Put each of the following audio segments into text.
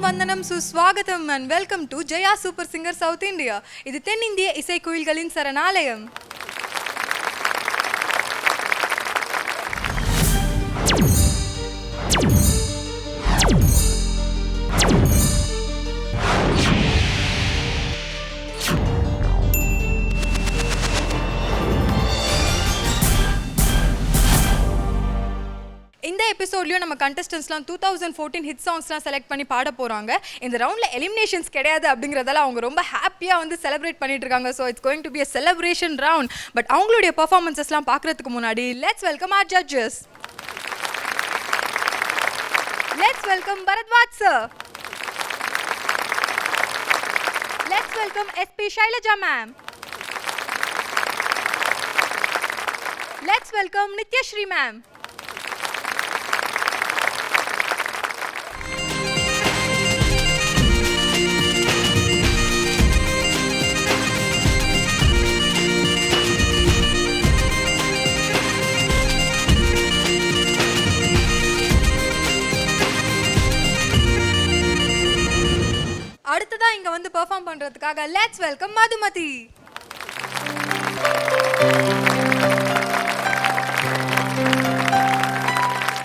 வந்தனம் சுஸ்வாகதம் and welcome to Jaya Super Singer South India. இது தென்னிந்திய இசைக்குயில்களின் சரணாலயம். இந்த எபிசோட்லயும் நம்ம கண்டஸ்டன்ட்ஸ்லாம் 2014 ஹிட் சாங்ஸ்லாம் செலக்ட் பண்ணி பாட போறாங்க. இந்த ரவுண்ட்ல எலிமினேஷன்ஸ் கிடையாது அப்படிங்கறதால அவங்க ரொம்ப ஹாப்பியா வந்து செலிப்ரேட் பண்ணிட்டு இருக்காங்க. So it's going to be a celebration round. But அவங்களுடைய பெர்ஃபார்மன்சஸ்லாம் பார்க்கிறதுக்கு முன்னாடி let's welcome our judges. Let's welcome Bharadwaj sir. Let's welcome SP Shailaja ma'am. Let's welcome Nityashri ma'am. அடுத்ததா இங்க வந்து பெர்ஃபார்ம் பண்றதுக்காக let's welcome Madhumathi.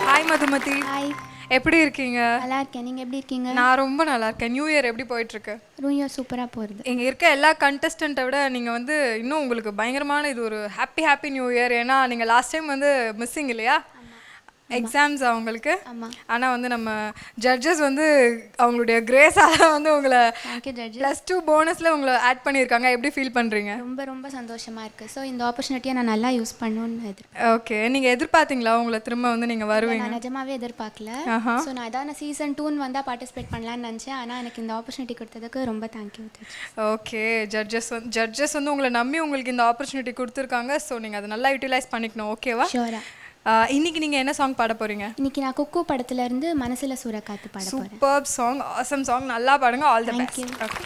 Hi Madhumathi. Hi, எப்படி இருக்கீங்க? நல்லா இருக்கேன். நீங்கள் எப்படி இருக்கீங்க? நான் ரொம்ப நல்லா இருக்கேன். நியூ இயர் எப்படி போயிட்டு இருக்கு? நியூ இயர் சூப்பராக போகிறது. இங்க இருக்க எல்லா கண்டஸ்டண்ட்டை விட நீங்க வந்து இன்னும் உங்களுக்கு பயங்கரமான இது ஒரு ஹாப்பி நியூ இயர். ஏன்னா நீங்க லாஸ்ட் டைம் வந்து மிஸ்ஸிங் இல்லையா? எக்ஸாம்ஸ் அவங்களுக்கு. ஆனால் வந்து நம்ம ஜட்ஜஸ் வந்து அவங்களுடைய கிரேஸால் வந்து உங்களை +2 போனஸில் உங்களை ஆட் பண்ணியிருக்காங்க. எப்படி ஃபீல் பண்ணுறீங்க? ரொம்ப சந்தோஷமாக இருக்குது. ஸோ இந்த ஆப்பர்ச்சுனிட்டியை நான் நல்லா யூஸ் பண்ணணும்னு ஓகே, நீங்கள் எதிர்பார்த்தீங்களா உங்களை திரும்ப வந்து நீங்கள் வருவீங்க? நான் நிஜமாவே எதிர்பார்க்கல. ஸோ நான் இதான் சீசன் 2 வந்தால் பார்ட்டிசிபேட் பண்ணலான்னு நினச்சேன். ஆனால் எனக்கு இந்த ஆப்பர்ச்சுனிட்டி கொடுத்ததுக்கு ரொம்ப தேங்க்யூ. ஓகே, ஜட்ஜஸ் வந்து உங்களை நம்பி உங்களுக்கு இந்த ஆப்பர்ச்சுனிட்டி கொடுத்துருக்காங்க. ஸோ நீங்கள் அதை நல்லா யூட்டிலைஸ் பண்ணிக்கணும். ஓகேவா? ஷோரா. இன்னைக்கு நீங்க என்ன சாங் பாட போறீங்க? இன்னைக்கு நான் குக்கு படத்துல இருந்து மனசுல சூறக்காத்து பாட போறேன். Super song, awesome song. நல்லா பாடுங்க. All the best. ஓகே.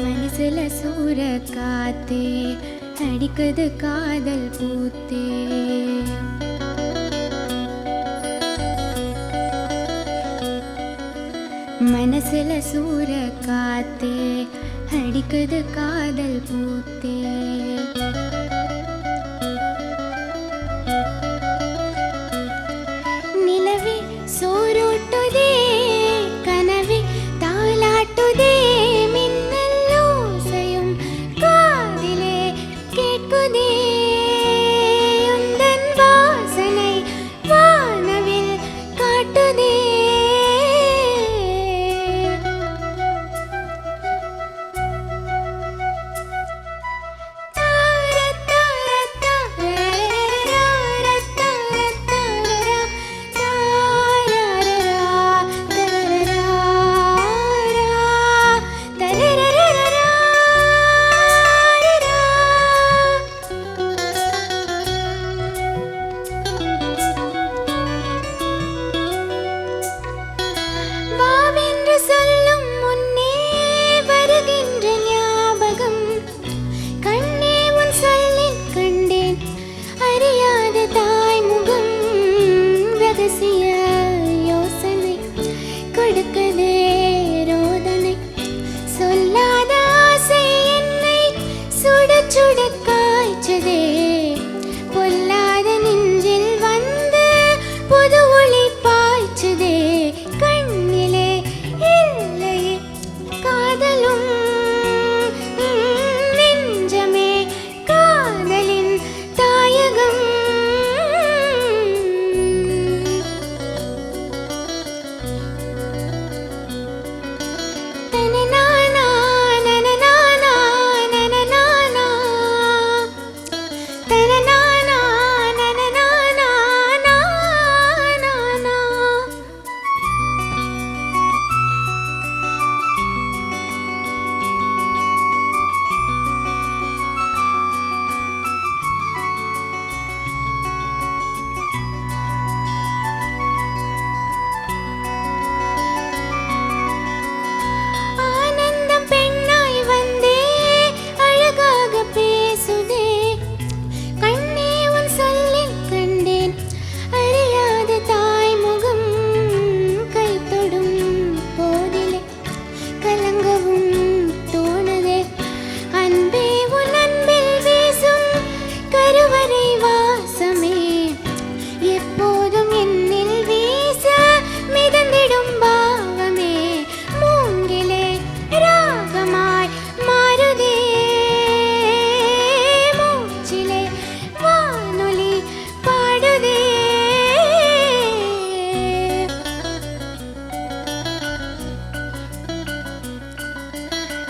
மனசுல சூறக்காத்தே அடிக்குது காதல் பூத்தே, மனசுல சூறக்காத்தே அடிக்குது காதல் பூத்தே, நிலவே சோரோட்டுதே கனவே தாலாட்டுதே,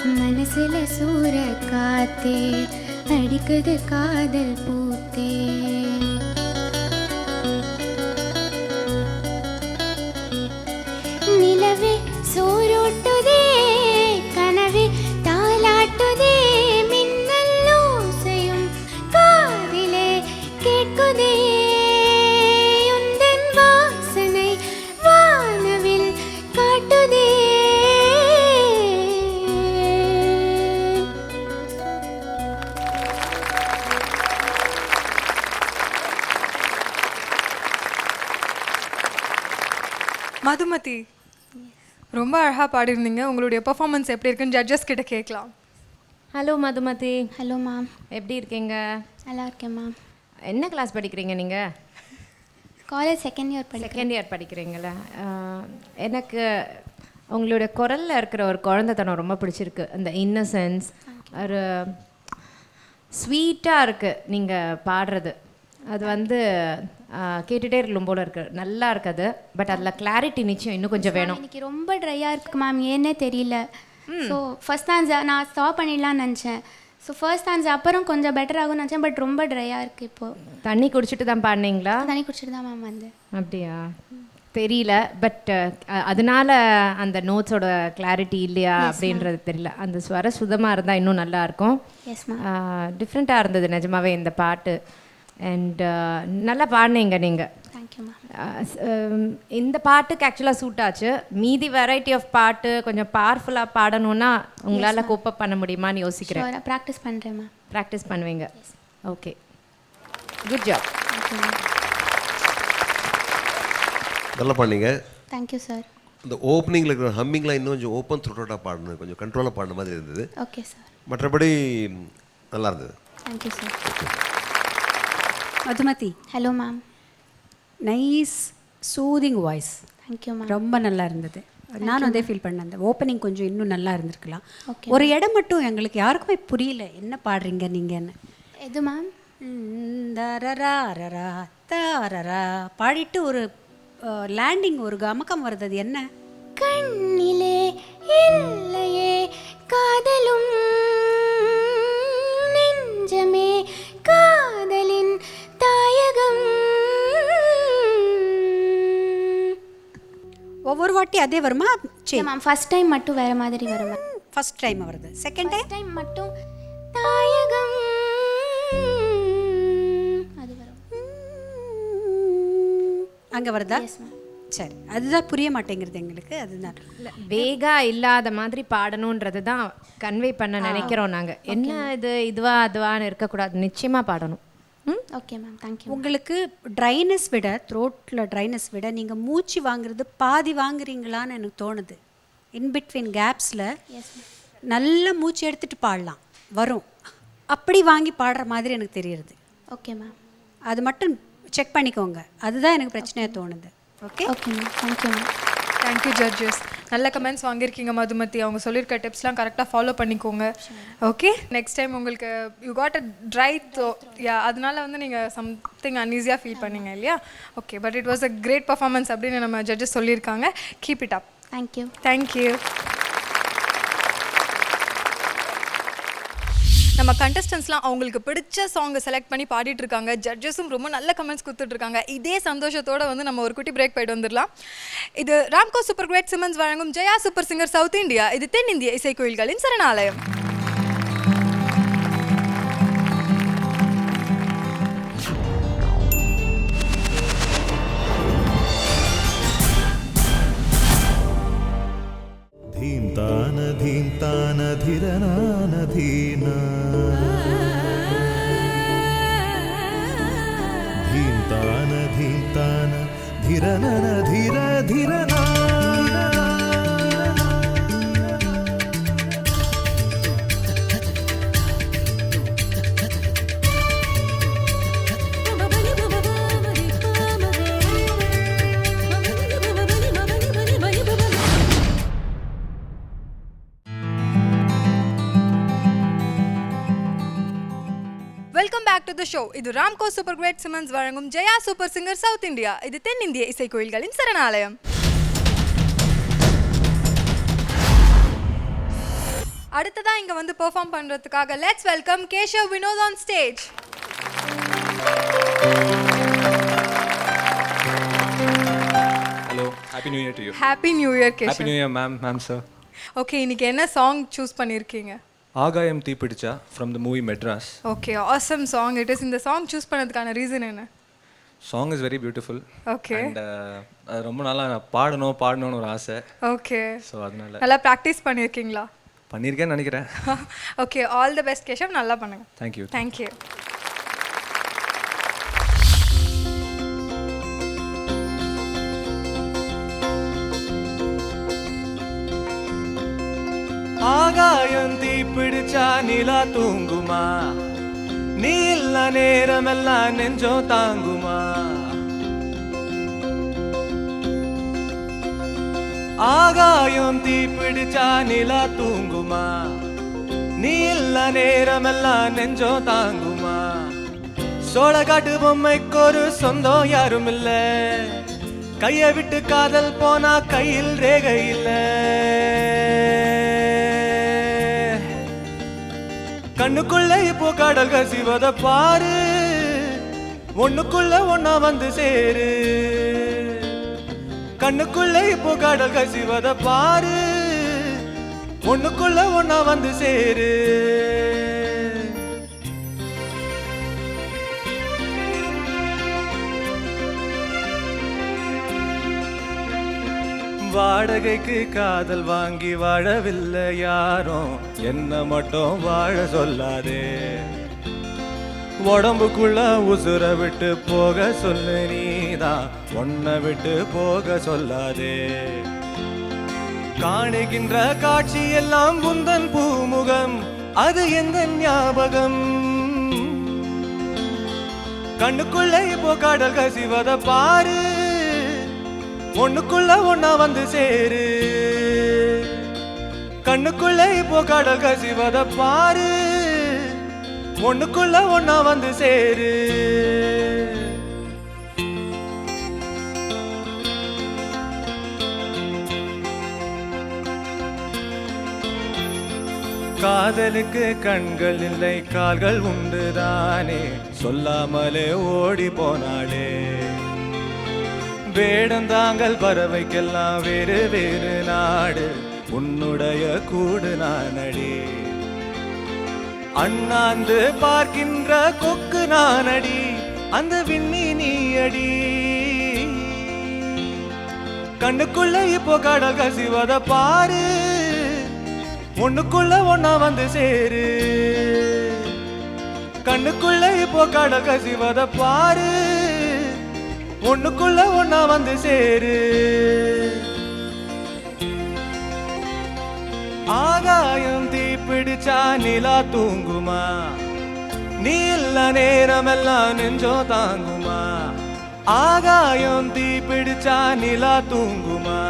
மனசுல சூற காத்தே அடிக்குது காதல் பூத்தே நிலவே சோரோட்டுதே கனவே தாலாட்டுதே மின்னல் ஓசையும் காதிலே கேட்குதே உந்தன் வாசனை வானவில் காட்டுதே. மதுமதி ரொம்ப அழகாக பாடிருந்தீங்க. உங்களுடைய பெர்ஃபார்மன்ஸ் எப்படி இருக்குன்னு ஜட்ஜஸ் கிட்ட கேட்கலாம். ஹலோ மதுமதி. Hello ma'am. எப்படி இருக்கீங்க? நல்லா இருக்கேன் மேம். என்ன கிளாஸ் படிக்கிறீங்க நீங்கள்? College second year second year படிக்கிறீங்களா? எனக்கு உங்களுடைய குரலில் இருக்கிற ஒரு குழந்தைத்தனம் ரொம்ப பிடிச்சிருக்கு. அந்த இன்னசென்ஸ் ஒரு ஸ்வீட்டாக இருக்குது நீங்கள் பாடுறது. அது வந்து கேட்டுகிட்டே இருக்கணும் போல இருக்குது. நல்லா இருக்குது. பட் அதில் கிளாரிட்டி நிச்சயம் இன்னும் கொஞ்சம் வேணும். இன்னைக்கு ரொம்ப ட்ரையாக இருக்குது மேம், ஏன்னே தெரியல. ஸோ ஃபர்ஸ்ட் ஸ்டான்ஸா நான் ஸ்டாப் பண்ணிடலான்னு நினச்சேன். ஸோ ஃபர்ஸ்ட் ஸ்டான்ஸ் அப்புறம் கொஞ்சம் பெட்டர் ஆகும்னு நினச்சேன். பட் ரொம்ப ட்ரையாக இருக்குது இப்போது. தண்ணி குடிச்சிட்டு தான் பாடினீங்களா? தண்ணி குடிச்சிட்டு தான் மேம் வந்து. அப்படியா? தெரியல. பட் அதனால அந்த நோட்ஸோட கிளாரிட்டி இல்லையா அப்படின்றது தெரியல. அந்த ஸ்வர சுத்தமாக இருந்தால் இன்னும் நல்லாயிருக்கும். Yes ma'am. டிஃப்ரெண்ட்டாக இருந்தது நிஜமாவே இந்த பாட்டு. அண்ட் நல்லா பாடினீங்க நீங்கள். Thank you ma'am. இந்த பாட்டுக்கு ஆக்சுவலாக சூட் ஆச்சு. மீதி வெரைட்டி ஆஃப் பாட்டு கொஞ்சம் பவர்ஃபுல்லாக பாடணுன்னா உங்களால் கோப்பப் பண்ண முடியுமான்னு யோசிக்கிறேன். ப்ராக்டிஸ் பண்ணுறேன் மேம். ப்ராக்டிஸ் பண்ணுவீங்க. Okay, good job. Thank you ma'am. நல்லா பாடினீங்க. Thank you sir. இந்த ஓப்பனிங்கில் இருக்கிற ஹம்மிங்லாம் இன்னும் கொஞ்சம் ஓப்பன் த்ரோட்டோட்டாக பாடணும், கொஞ்சம் கண்ட்ரோலாக பாடின மாதிரி இருந்தது. Okay sir. மற்றபடி நல்லா இருந்தது. Thank you sir. Madhumathi. Hello ma'am. Nice soothing voice. Thank you ma'am. ரொம்ப நல்லா இருந்தது. நானும் அதே ஃபீல் பண்ணேன். அந்த ஓப்பனிங் கொஞ்சம் இன்னும் நல்லா இருந்திருக்கலாம். Okay. ஒரு இடம் மட்டும் எங்களுக்கு யாருக்குமே புரியல, என்ன பாடுறீங்க நீங்கன்னு. எது மேம்? தரரா ரரா தாரரா பாடிட்டு ஒரு லேண்டிங் ஒரு கமக்கம் வருது. அது என்ன? கண்ணிலே இல்லையே காதலும் நெஞ்சமே காதலின் தாயகம். ஒவ்வொரு வாட்டி அதே வருமா? சரி மேம், ஃபர்ஸ்ட் டைம் மட்டும் வேற மாதிரி வரும் மேம். ஃபர்ஸ்ட் டைம் வருது. செகண்ட் டைம் மட்டும் தாயகம் அது வரும். அங்கே வருதா? Yes ma'am. சரி, அதுதான் புரிய மாட்டேங்கிறது எங்களுக்கு. அதுதான் வேகா இல்லாத மாதிரி பாடணுன்றது தான் கன்வே பண்ண நினைக்கிறோம் நாங்கள். என்ன இது இதுவா அதுவான்னு இருக்கக்கூடாது, நிச்சயமாக பாடணும். Okay ma'am. தேங்க்யூ. உங்களுக்கு ட்ரைனஸ் விட, த்ரோட்டில் ட்ரைனஸ் விட நீங்கள் மூச்சு வாங்குறது பாதி வாங்குறீங்களான்னு எனக்கு தோணுது. இன்பிட்வீன் கேப்ஸில் எஸ் மேம். நல்லா மூச்சு எடுத்துகிட்டு பாடலாம், வரும். அப்படி வாங்கி பாடுற மாதிரி எனக்கு தெரியுது. Okay ma'am. அது மட்டும் செக் பண்ணிக்கோங்க. அதுதான் எனக்கு பிரச்சனையாக தோணுது. Okay okay ma'am. Thank you ma'am. Thank you judges. நல்ல கமெண்ட்ஸ் வாங்கியிருக்கீங்க மதுமதி. அவங்க சொல்லியிருக்க டிப்ஸ்லாம் கரெக்டாக ஃபாலோ பண்ணிக்கோங்க. ஓகே, நெக்ஸ்ட் டைம் உங்களுக்கு you got a dry throat, yeah, அதனால வந்து நீங்கள் சம்திங் அன்ஈஸியாக ஃபீல் பண்ணீங்க இல்லையா? Okay, but it was a great performance அப்படின்னு நம்ம ஜட்ஜஸ் சொல்லியிருக்காங்க. Keep it up. Thank you. Thank you. நம்ம கண்டஸ்டன்ஸ்லாம் அவங்களுக்கு பிடிச்ச சாங்கை செலக்ட் பண்ணி பாடிட்டு இருக்காங்க. ஜட்ஜஸும் ரொம்ப நல்ல கமெண்ட்ஸ் கொடுத்துட்டு இருக்காங்க. இதே சந்தோஷத்தோட வந்து நம்ம ஒரு குட்டி பிரேக் போயிட்டு வந்துடலாம். இது ராம்கோ சூப்பர் கிரேட் சிமெண்ட்ஸ் வழங்கும் Jaya super singer south India. இது தென்னிந்திய இசைக்கோயில்களின் சரணாலயம். धीम्तान धीम्तान धिरनान धीना धीम्तान धीम्तान धिरनन धीर धीरना welcome back to the show. இது ராம்கோ சூப்பர் கிரேட் சிமெண்ட்ஸ் வழங்கும் Jaya super singer south India. இது தென்னிந்திய இசைக்கோயில்களின் சரணாலயம். அடுத்ததான் இங்க வந்து பெர்ஃபார்ம் பண்றதுக்காக let's welcome Keshav Vinod on stage. Hello, Happy New Year to you. Happy new year Keshav. Happy New Year, ma'am, sir. Okay, இன்னைக்கு என்ன சாங் சூஸ் பண்ணிருக்கீங்க? ஆகாயம் தீப்பிடிச்சா from the movie Madras. Okay, awesome song it is. இந்த song choose பண்ணதுக்கான reason என்ன? Song is very beautiful. Okay. And ரொம்ப நாளா நான் பாடணும்னு ஒரு ஆசை. ஓகே. ஸோ அதனால நல்லா ப்ராக்டிஸ் பண்ணிருக்கீங்களா? பண்ணியிருக்கேன்னு நினைக்கிறேன். Okay, all the best Keshav, நல்லா பண்ணுங்க. தேங்க்யூ. தேங்க்யூ. ஆகாயம் தீப்பிடிச்சா நிலா தூங்குமா, நீ இல்ல நேரமெல்லாம் நெஞ்சோ தாங்குமா. ஆகாயம் தீப்பிடிச்சா நிலா தூங்குமா, நீ இல்ல நேரமெல்லாம் நெஞ்சோ தாங்குமா. சோளக்காட்டு பொம்மைக்கு ஒரு சொந்தம் யாரும் இல்ல, கைய விட்டு காதல் போனா கையில் ரேகை இல்ல. கண்ணுக்குள்ள இப்போ கடல் கசிவத பாரு, ஒண்ணுக்குள்ள ஒன்னா வந்து சேரு. கண்ணுக்குள்ள இப்போ கடல் கசிவத பாரு, ஒண்ணுக்குள்ள ஒன்னா வந்து சேரு. வாடகைக்கு காதல் வாங்கி வாழவில்லை யாரும், என்ன மட்டும் வாழ சொல்லாதே. உடம்புக்குள்ள உசுர விட்டு போக சொல்லு, நீதான் ஒன்ன விட்டு போக சொல்லாதே. காணுகின்ற காட்சி எல்லாம் புந்தன் பூமுகம், அது எந்த ஞாபகம். கண்ணுக்குள்ள இப்போ கடல் கசிவத பாரு, ஒண்ணுக்குள்ள ஒன்னா வந்து சேரு. கண்ணுக்குள்ள இப்போ கடல் கசிவத பாரு, ஒண்ணுக்குள்ள ஒன்னா வந்து சேரு. காதலுக்கு கண்கள் இல்லை கால்கள் உண்டுதானே, சொல்லாமலே ஓடி போனாளே. வேடந்தாங்கள் பறவைக்கெல்லாம் வேறு வேறு நாடு, உன்னுடைய கூடு நானடி. அண்ணாந்து பார்க்கின்ற கொக்கு நானடி, அந்த விண்ணி நீ அடி. கண்ணுக்குள்ள இப்போ கடல் கசிவத பாரு, ஒண்ணுக்குள்ள ஒன்னா வந்து சேரு. கண்ணுக்குள்ள இப்போ கடல் கசிவத பாரு, ஒண்ணுக்குள்ள ஒன்னா வந்து சேரு. ஆகாயம் தீப்பிடிச்சா நிலா தூங்குமா, நீ இல்ல நேரமெல்லாம் நெஞ்சோ தாங்குமா. ஆகாயம் தீப்பிடிச்சா நிலா தூங்குமா,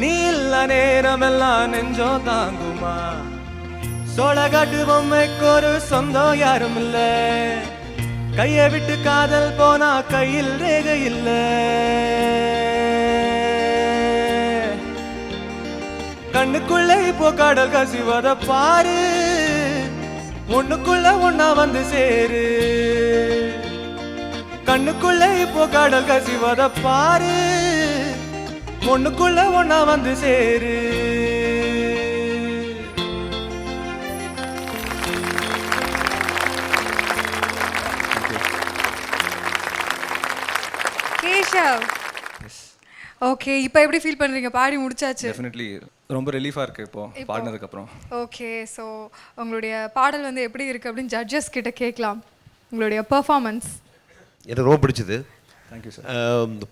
நீ இல்ல நேரமெல்லாம் நெஞ்சோ தாங்குமா. சோளக்காட்டு பொம்மைக்கு ஒரு சொந்தம் யாரும் இல்ல, கைய விட்டு காதல் போனா கையில் ரேகை இல்ல. கண்ணுக்குள்ள இப்போ கடல் கசிவத பாரு, ஒண்ணுக்குள்ள ஒன்னா வந்து சேரு. கண்ணுக்குள்ள இப்போ கடல் கசிவத பாரு, ஒண்ணுக்குள்ள ஒன்னா வந்து சேரு. கேஷவ், ஓகே, இப்போ எப்படி ஃபீல் பண்றீங்க? பாடி முடிச்சாச்சு. டெஃபினெட்லி ரொம்ப ரிலீஃபாக இருக்கு இப்போ பாடினதுக்கப்புறம். ஓகே, ஸோ உங்களுடைய பாடல் வந்து எப்படி இருக்கு அப்படின்னு ஜட்ஜஸ் கிட்ட கேட்கலாம். உங்களுடைய பெர்ஃபார்மன்ஸ் எனக்கு ரொம்ப பிடிச்சது. Thank you sir.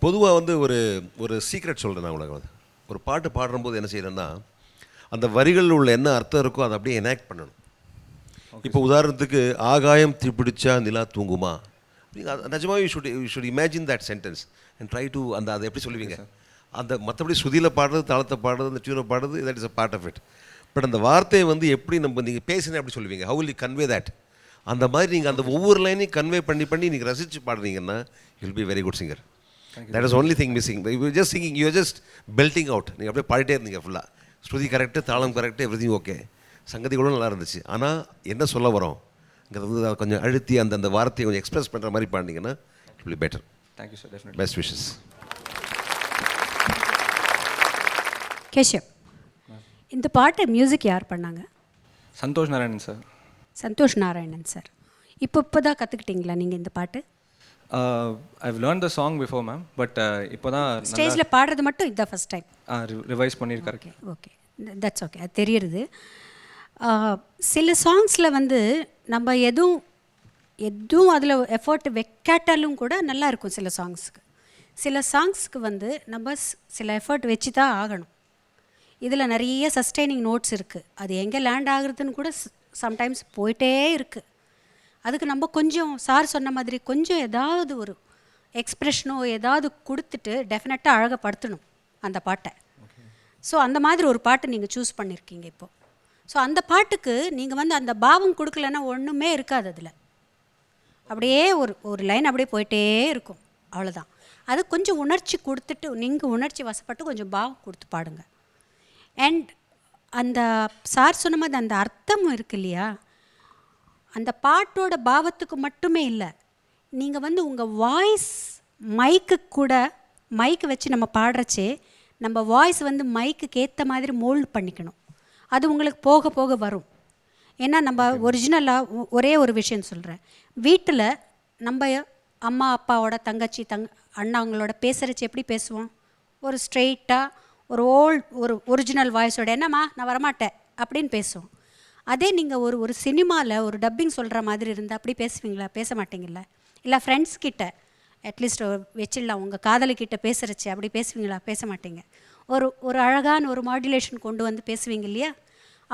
பொதுவாக வந்து ஒரு ஒரு சீக்ரெட் சொல்கிறேன் நான் உங்களுக்கு. ஒரு பாட்டு பாடும்போது என்ன செய்யணும்னா, அந்த வரிகளில் உள்ள என்ன அர்த்தம் இருக்கோ அதை அப்படியே எனாக்ட் பண்ணணும். இப்போ உதாரணத்துக்கு ஆகாயம் தீப்பிடிச்சா நிலா தூங்குமா, நிஜமாக you should imagine that sentence and try to அந்த அதை எப்படி சொல்லுவீங்க, அந்த மற்றபடி சுதியில் பாடுறது, தாளத்தை பாடுறது, அந்த டியூனை பாடுறது, that is a part of it. But அந்த வார்த்தையை வந்து எப்படி நம்ம நீங்கள் பேசினா எப்படி சொல்லுவீங்க, how will you convey that, அந்த மாதிரி நீங்கள் அந்த ஒவ்வொரு லைனையும் கன்வே பண்ணி நீங்கள் ரசித்து பாடுறீங்கன்னா will be very good singer. That is only thing missing. You just singing, you just belting out. நீங்கள் அப்படியே பாடிட்டே இருந்தீங்க ஃபுல்லாக. ஸ்ருதி கரெக்டு, தாளம் கரெக்டு, எவ்ரி திங் ஓகே. சங்கதிகளும் நல்லா இருந்துச்சு. ஆனால் என்ன சொல்ல வரோங்கிறது வந்து அதை கொஞ்சம் அழுத்தி அந்த வார்த்தையை கொஞ்சம் எக்ஸ்பிரஸ் பண்ணுற மாதிரி பாடினீங்கன்னா it will better. Thank you sir. Definitely. Best wishes. Keshav, இந்த பாட்டை மியூசிக் யார் பண்ணாங்க? சந்தோஷ் நாராயணன் சார். சந்தோஷ் நாராயணன் சார். இப்போ தான் கற்றுக்கிட்டீங்களா நீங்கள் இந்த பாட்டு? I've learn the song before ma'am, but இப்போ தான் ஸ்டேஜில் பாடுறது மட்டும் இதுதான் ஃபஸ்ட் டைம்? ரிவைஸ் பண்ணியிருக்காரு. ஓகே ஓகே, தட்ஸ் ஓகே, அது தெரியுது. சில சாங்ஸில் வந்து நம்ம எதுவும் அதில் எஃபர்ட் வைக்காட்டாலும் கூட நல்லா இருக்கும் சில சாங்ஸுக்கு. சில சாங்ஸ்க்கு வந்து நம்ம சில எஃபர்ட் வச்சு தான் ஆகணும். இதில் நிறைய சஸ்டெய்னிங் நோட்ஸ் இருக்குது. அது எங்கே லேண்ட் ஆகுறதுன்னு கூட சம்டைம்ஸ் போயிட்டே இருக்குது. அதுக்கு நம்ம கொஞ்சம் சார் சொன்ன மாதிரி கொஞ்சம் ஏதாவது ஒரு எக்ஸ்ப்ரெஷனோ ஏதாவது கொடுத்துட்டு டெஃபினட்டாக அழகப்படுத்தணும் அந்த பாட்டை. ஸோ அந்த மாதிரி ஒரு பாட்டு நீங்கள் சூஸ் பண்ணியிருக்கீங்க இப்போது. ஸோ அந்த பாட்டுக்கு நீங்கள் வந்து அந்த பாவம் கொடுக்கலன்னா ஒன்றுமே இருக்காது அதில். அப்படியே ஒரு லைன் அப்படியே போயிட்டே இருக்கும், அவ்வளோதான். அது கொஞ்சம் உணர்ச்சி கொடுத்துட்டு நீங்கள் உணர்ச்சி வசப்பட்டு கொஞ்சம் பாவம் கொடுத்து பாடுங்க. அண்ட் அந்த சார் சொன்ன மாதிரி அந்த அர்த்தமும் இருக்கு இல்லையா, அந்த பாட்டோட பாவத்துக்கு மட்டுமே இல்லை, நீங்கள் வந்து உங்கள் வாய்ஸ் மைக்கு கூட மைக்கு வச்சு நம்ம பாடுறச்சே நம்ம வாய்ஸ் வந்து மைக்குக்கு ஏற்ற மாதிரி மோல்டு பண்ணிக்கணும். அது உங்களுக்கு போக போக வரும். ஏன்னா நம்ம ஒரிஜினலாக ஒரே ஒரு விஷயம் சொல்கிறேன், வீட்டில் நம்ம அம்மா அப்பாவோட தங்கச்சி அண்ணாங்களோட பேசுகிறச்சு எப்படி பேசுவோம்? ஒரு ஸ்ட்ரெயிட்டாக ஒரு ஒரிஜினல் வாய்ஸோட என்னம்மா நான் வரமாட்டேன் அப்படின்னு பேசுவோம். அதே நீங்கள் ஒரு சினிமாவில் ஒரு டப்பிங் சொல்கிற மாதிரி இருந்தால் அப்படி பேசுவீங்களா? பேச மாட்டீங்களா? இல்லை ஃப்ரெண்ட்ஸ் கிட்ட அட்லீஸ்ட் வச்சிடலாம், உங்கள் காதலிக்கிட்ட பேசுகிறச்சு அப்படி பேசுவீங்களா? பேச மாட்டீங்க. ஒரு அழகான ஒரு மாடுலேஷன் கொண்டு வந்து பேசுவீங்க இல்லையா?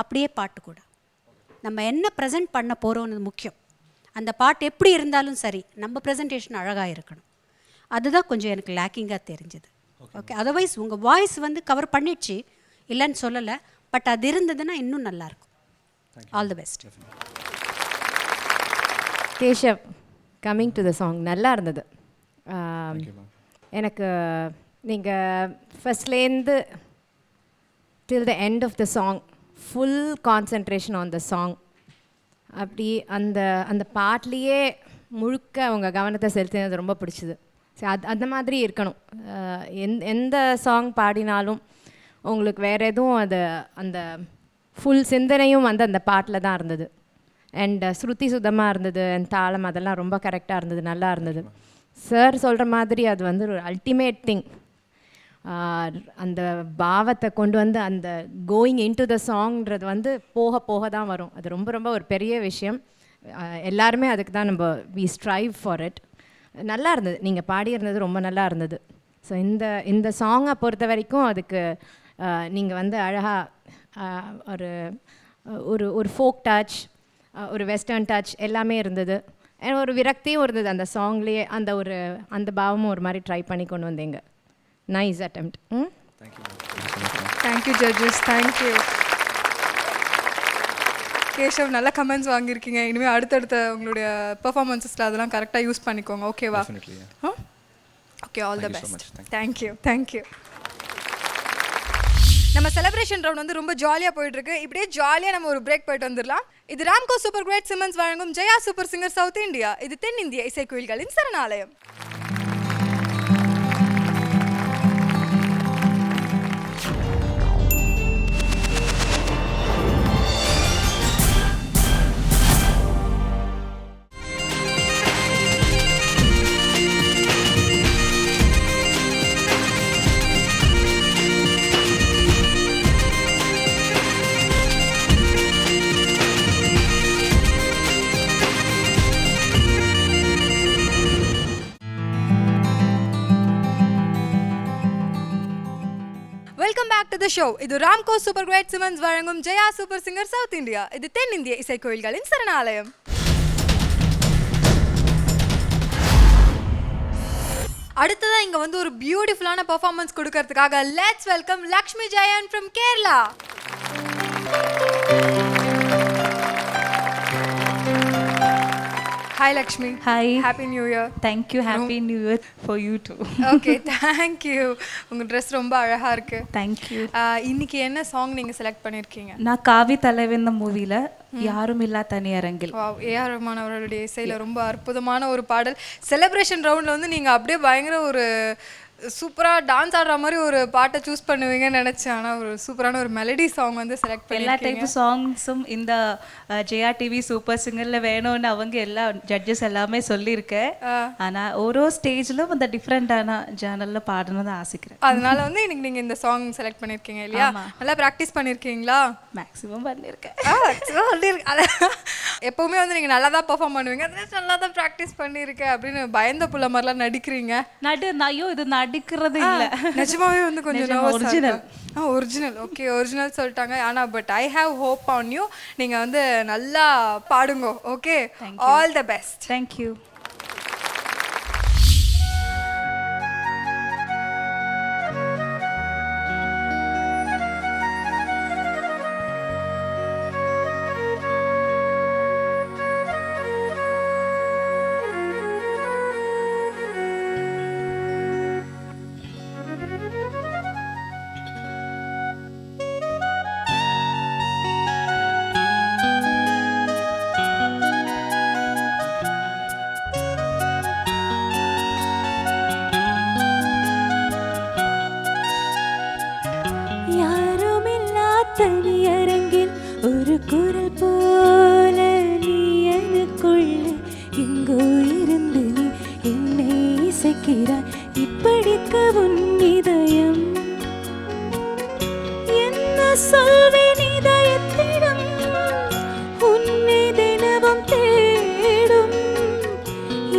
அப்படியே பாட்டு கூட நம்ம என்ன ப்ரெசென்ட் பண்ண போகிறோன்னு முக்கியம். அந்த பாட்டு எப்படி இருந்தாலும் சரி, நம்ம ப்ரெசன்டேஷன் அழகாக இருக்கணும். அதுதான் கொஞ்சம் எனக்கு லேக்கிங்காக தெரிஞ்சது. ஓகே, அதர்வைஸ் உங்கள் வாய்ஸ் வந்து கவர் பண்ணிடுச்சு, இல்லைன்னு சொல்லலை, பட் அது இருந்ததுன்னா இன்னும் நல்லாயிருக்கும். All the best. Keshav, coming to the song நல்லா இருந்தது. எனக்கு நீங்கள் ஃபஸ்ட்லேருந்து till the end of the song full concentration on the song, அப்படி அந்த பாட்லேயே முழுக்க உங்கள் கவனத்தை செலுத்தினது ரொம்ப பிடிச்சிது. சரி, அந்த மாதிரி இருக்கணும். எந்த சாங் பாடினாலும் உங்களுக்கு வேறு எதுவும் அந்த ஃபுல் சிந்தனையும் வந்து அந்த பாட்டில் தான் இருந்தது. அண்ட் ஸ்ருதி சுத்தமாக இருந்தது, அண்ட் தாளம் அதெல்லாம் ரொம்ப கரெக்டாக இருந்தது, நல்லா இருந்தது. சார் சொல்கிற மாதிரி அது வந்து ஒரு அல்டிமேட் திங். அந்த பாவத்தை கொண்டு வந்து அந்த கோயிங் இன் டு த சாங்ன்றது வந்து போக போக தான் வரும். அது ரொம்ப ரொம்ப ஒரு பெரிய விஷயம். எல்லாருமே அதுக்கு தான் நம்ம வி ஸ்ட்ரைவ் ஃபார் இட். நல்லா இருந்தது, நீங்கள் பாடியிருந்தது ரொம்ப நல்லா இருந்தது. ஸோ இந்த சாங்கை பொறுத்த வரைக்கும் அதுக்கு நீங்கள் வந்து அழகாக ஒரு ஃபோக் டச், ஒரு வெஸ்டர்ன் டச் எல்லாமே இருந்தது. ஒரு விரக்தியும் இருந்தது அந்த சாங்லேயே. அந்த பாவமும் ஒரு மாதிரி ட்ரை பண்ணி கொண்டு வந்தீங்க. Nice attempt. Thank you judges, thank you. Keshav, நல்ல கமெண்ட்ஸ் வாங்கியிருக்கீங்க. இனிமேல் அடுத்தடுத்த உங்களுடைய பெர்ஃபார்மன்ஸஸில் அதெல்லாம் கரெக்டாக யூஸ் பண்ணிக்கோங்க, ஓகேவா? Okay, all the best. Thank you. நம்ம செலிப்ரேஷன் ரவுண்ட் வந்து ரொம்ப ஜாலியாக போயிட்டுருக்கு. இப்படியே ஜாலியாக நம்ம ஒரு பிரேக் போயிட்டு வந்துடலாம். இது ராம்கோ சூப்பர் கிரேட் சிமெண்ட்ஸ் வழங்கும் Jaya super singer south India. இது தென்னிந்திய இசைக்குயில்களின் சரணாலயம். Welcome back to the show. இது ராம்கோ சூப்பர் கிரேட் சிமெண்ட்ஸ் வழங்கும் Jaya super singer south India. இது தென்னிந்திய இசைக்கோயில்களின் சரணாலயம். அடுத்ததான் இங்க வந்து ஒரு பியூட்டிஃபுல்லான பெர்ஃபார்மன்ஸ் கொடுக்கறதுக்காக let's welcome Lakshmi Jayan from Kerala. Hi Lakshmi. Hi. Happy new year. Thank you. Happy new year for you too. Okay, thank you. உங்கள் ட்ரெஸ் ரொம்ப அழகாக இருக்குது. Thank you. இன்னைக்கு என்ன சாங் நீங்கள் செலக்ட் பண்ணியிருக்கீங்க? நான் காவி தலைவன் மூவியில் யாரும் இல்லா தனியரங்கில். ஏஆர் ரஹ்மான் அவர்களுடைய இசையில் ரொம்ப அற்புதமான ஒரு பாடல். செலிப்ரேஷன் ரவுண்டில் வந்து நீங்கள் அப்படியே பயங்கர ஒரு சூப்பராக டான்ஸ் ஆடுற மாதிரி ஒரு பாட்டை சூஸ் பண்ணுவீங்கன்னு நினச்சேன். ஆனால் ஒரு சூப்பரான ஒரு மெலடி சாங் வந்து செலக்ட் பண்ணி எல்லா டைப் சாங்ஸும் இந்த ஜெயா டிவி சூப்பர் சிங்கரில் வேணும்னு அவங்க எல்லா ஜட்ஜஸ் எல்லாமே சொல்லியிருக்கேன். ஆனால் ஒரு ஸ்டேஜிலும் அந்த டிஃப்ரெண்டான ஜேர்னலில் பாடணும்னு ஆசைக்கிறேன். அதனால வந்து இன்னைக்கு நீங்கள் இந்த சாங் செலக்ட் பண்ணியிருக்கீங்க இல்லையா? நல்லா ப்ராக்டிஸ் பண்ணியிருக்கீங்களா? மேக்ஸிமம் பண்ணியிருக்கேன். எப்போவுமே வந்து நீங்கள் நல்லா தான் பெர்ஃபார்ம் பண்ணுவீங்க. நல்லா தான் ப்ராக்டிஸ் பண்ணியிருக்கேன் அப்படின்னு பயந்த புள்ள மாதிரிலாம் நடிக்கிறீங்க. ஐயோ இது நடிக்கிறது இல்லை, நிஜமாவே வந்து கொஞ்சம் ஒரிஜினல். ஒரிஜினல். ஓகே, ஒரிஜினல் சொல்லிட்டாங்க. ஆனால் but I have hope on you. நீங்கள் வந்து நல்லா பாடுங்க. Okay, all the best. Thank you. தனியரங்கில் ஒரு குரல் போல நீ எனக்குள்ள எங்கோ இருந்து நீ என்னை இசைக்கிறாய். இப்படிக்க உன் இதயம் என்ன சொல்வேன் இதயத்திடம் உன்னை தினமும் தேடும்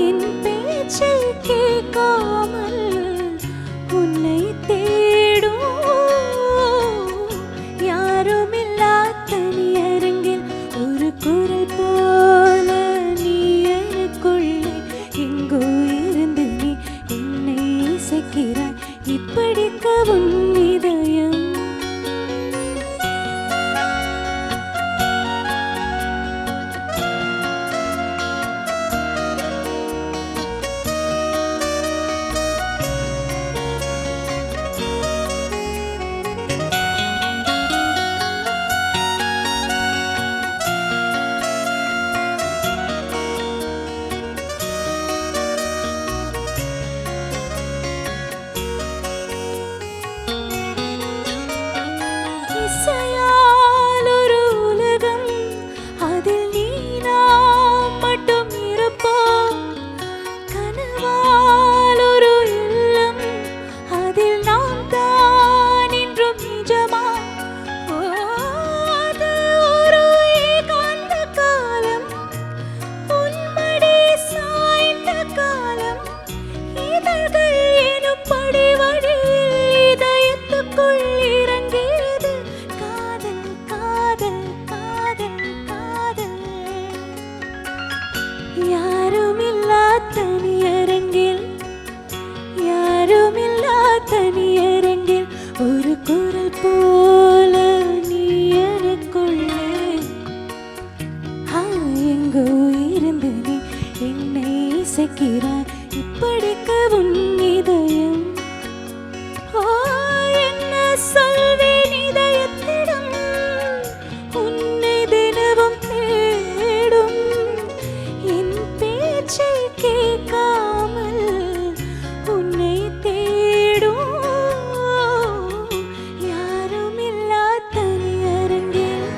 என் பேச்சை கேட்காமல் உன்னை தேடும். யாருமில்லா தனியரங்கில் ஒரு குரல் போல நீ எனக்குள்ளே எங்கோ இருந்து நீ என்னை இசைக்கிறாய். இப்படிக்க உன் இதயம் இசையால் ஒரு உலகம் அதில் நீ நாம் மட்டும் இருப்போம். கனவால் ஒரு இல்லம் அதில் நாம் தான் இன்றும் நிஜமா. அது ஒரு ஏகாந்த காலம் உன்மடி சாய்ந்த காலம். இதழ்கள் எனும் படிவழியில் இதயத்துக்குள் இறங்கியது காதல் காதல் காதல் காதல். யாருமில்லா தனியரங்கில் யாருமில்லா தனியரங்கில் ஒரு குரல் போல நீ எனக்குள்ளே எங்கோ இருந்து நீ என்னை இசைக்கிறாய். இப்படிக்க உன் இதயம் என்ன சொல்வேன் இதயத்திடம் உன்னை தினமும் தேடும் என் பேச்சை கேட்காமல் உன்னை தேடும். யாருமில்லா தனியரங்கில்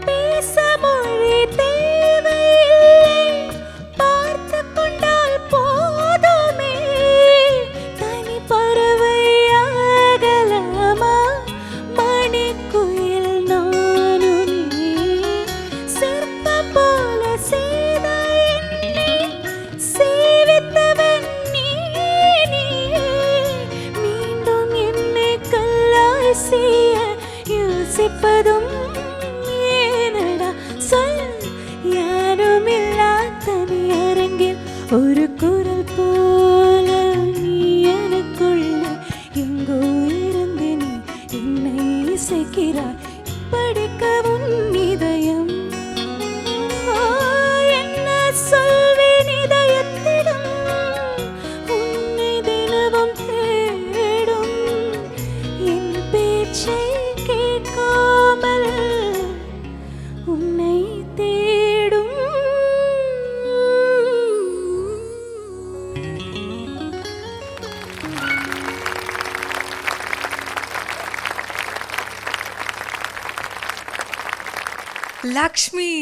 பேச மொழி தேவையில்லை, பார்த்து கொண்டால் போதுமே. தனி பறவையாகலாமா மணிக்குயில் நானும் நீ. சிற்பம் போல செய்த என்னை சேவித்தவன் நீயே. மீண்டும் என்னை கல்லாய் செய்ய யோசிப்பதும் என்னை இசைக்கிறாய் படிக்க உன் இதயம். என்ன சொல்வேன் இதயத்திடம் உன்னை தினமும் தேடும் என் பேச்சை கேட்காமல் உன்னை தேடும். Lakshmi,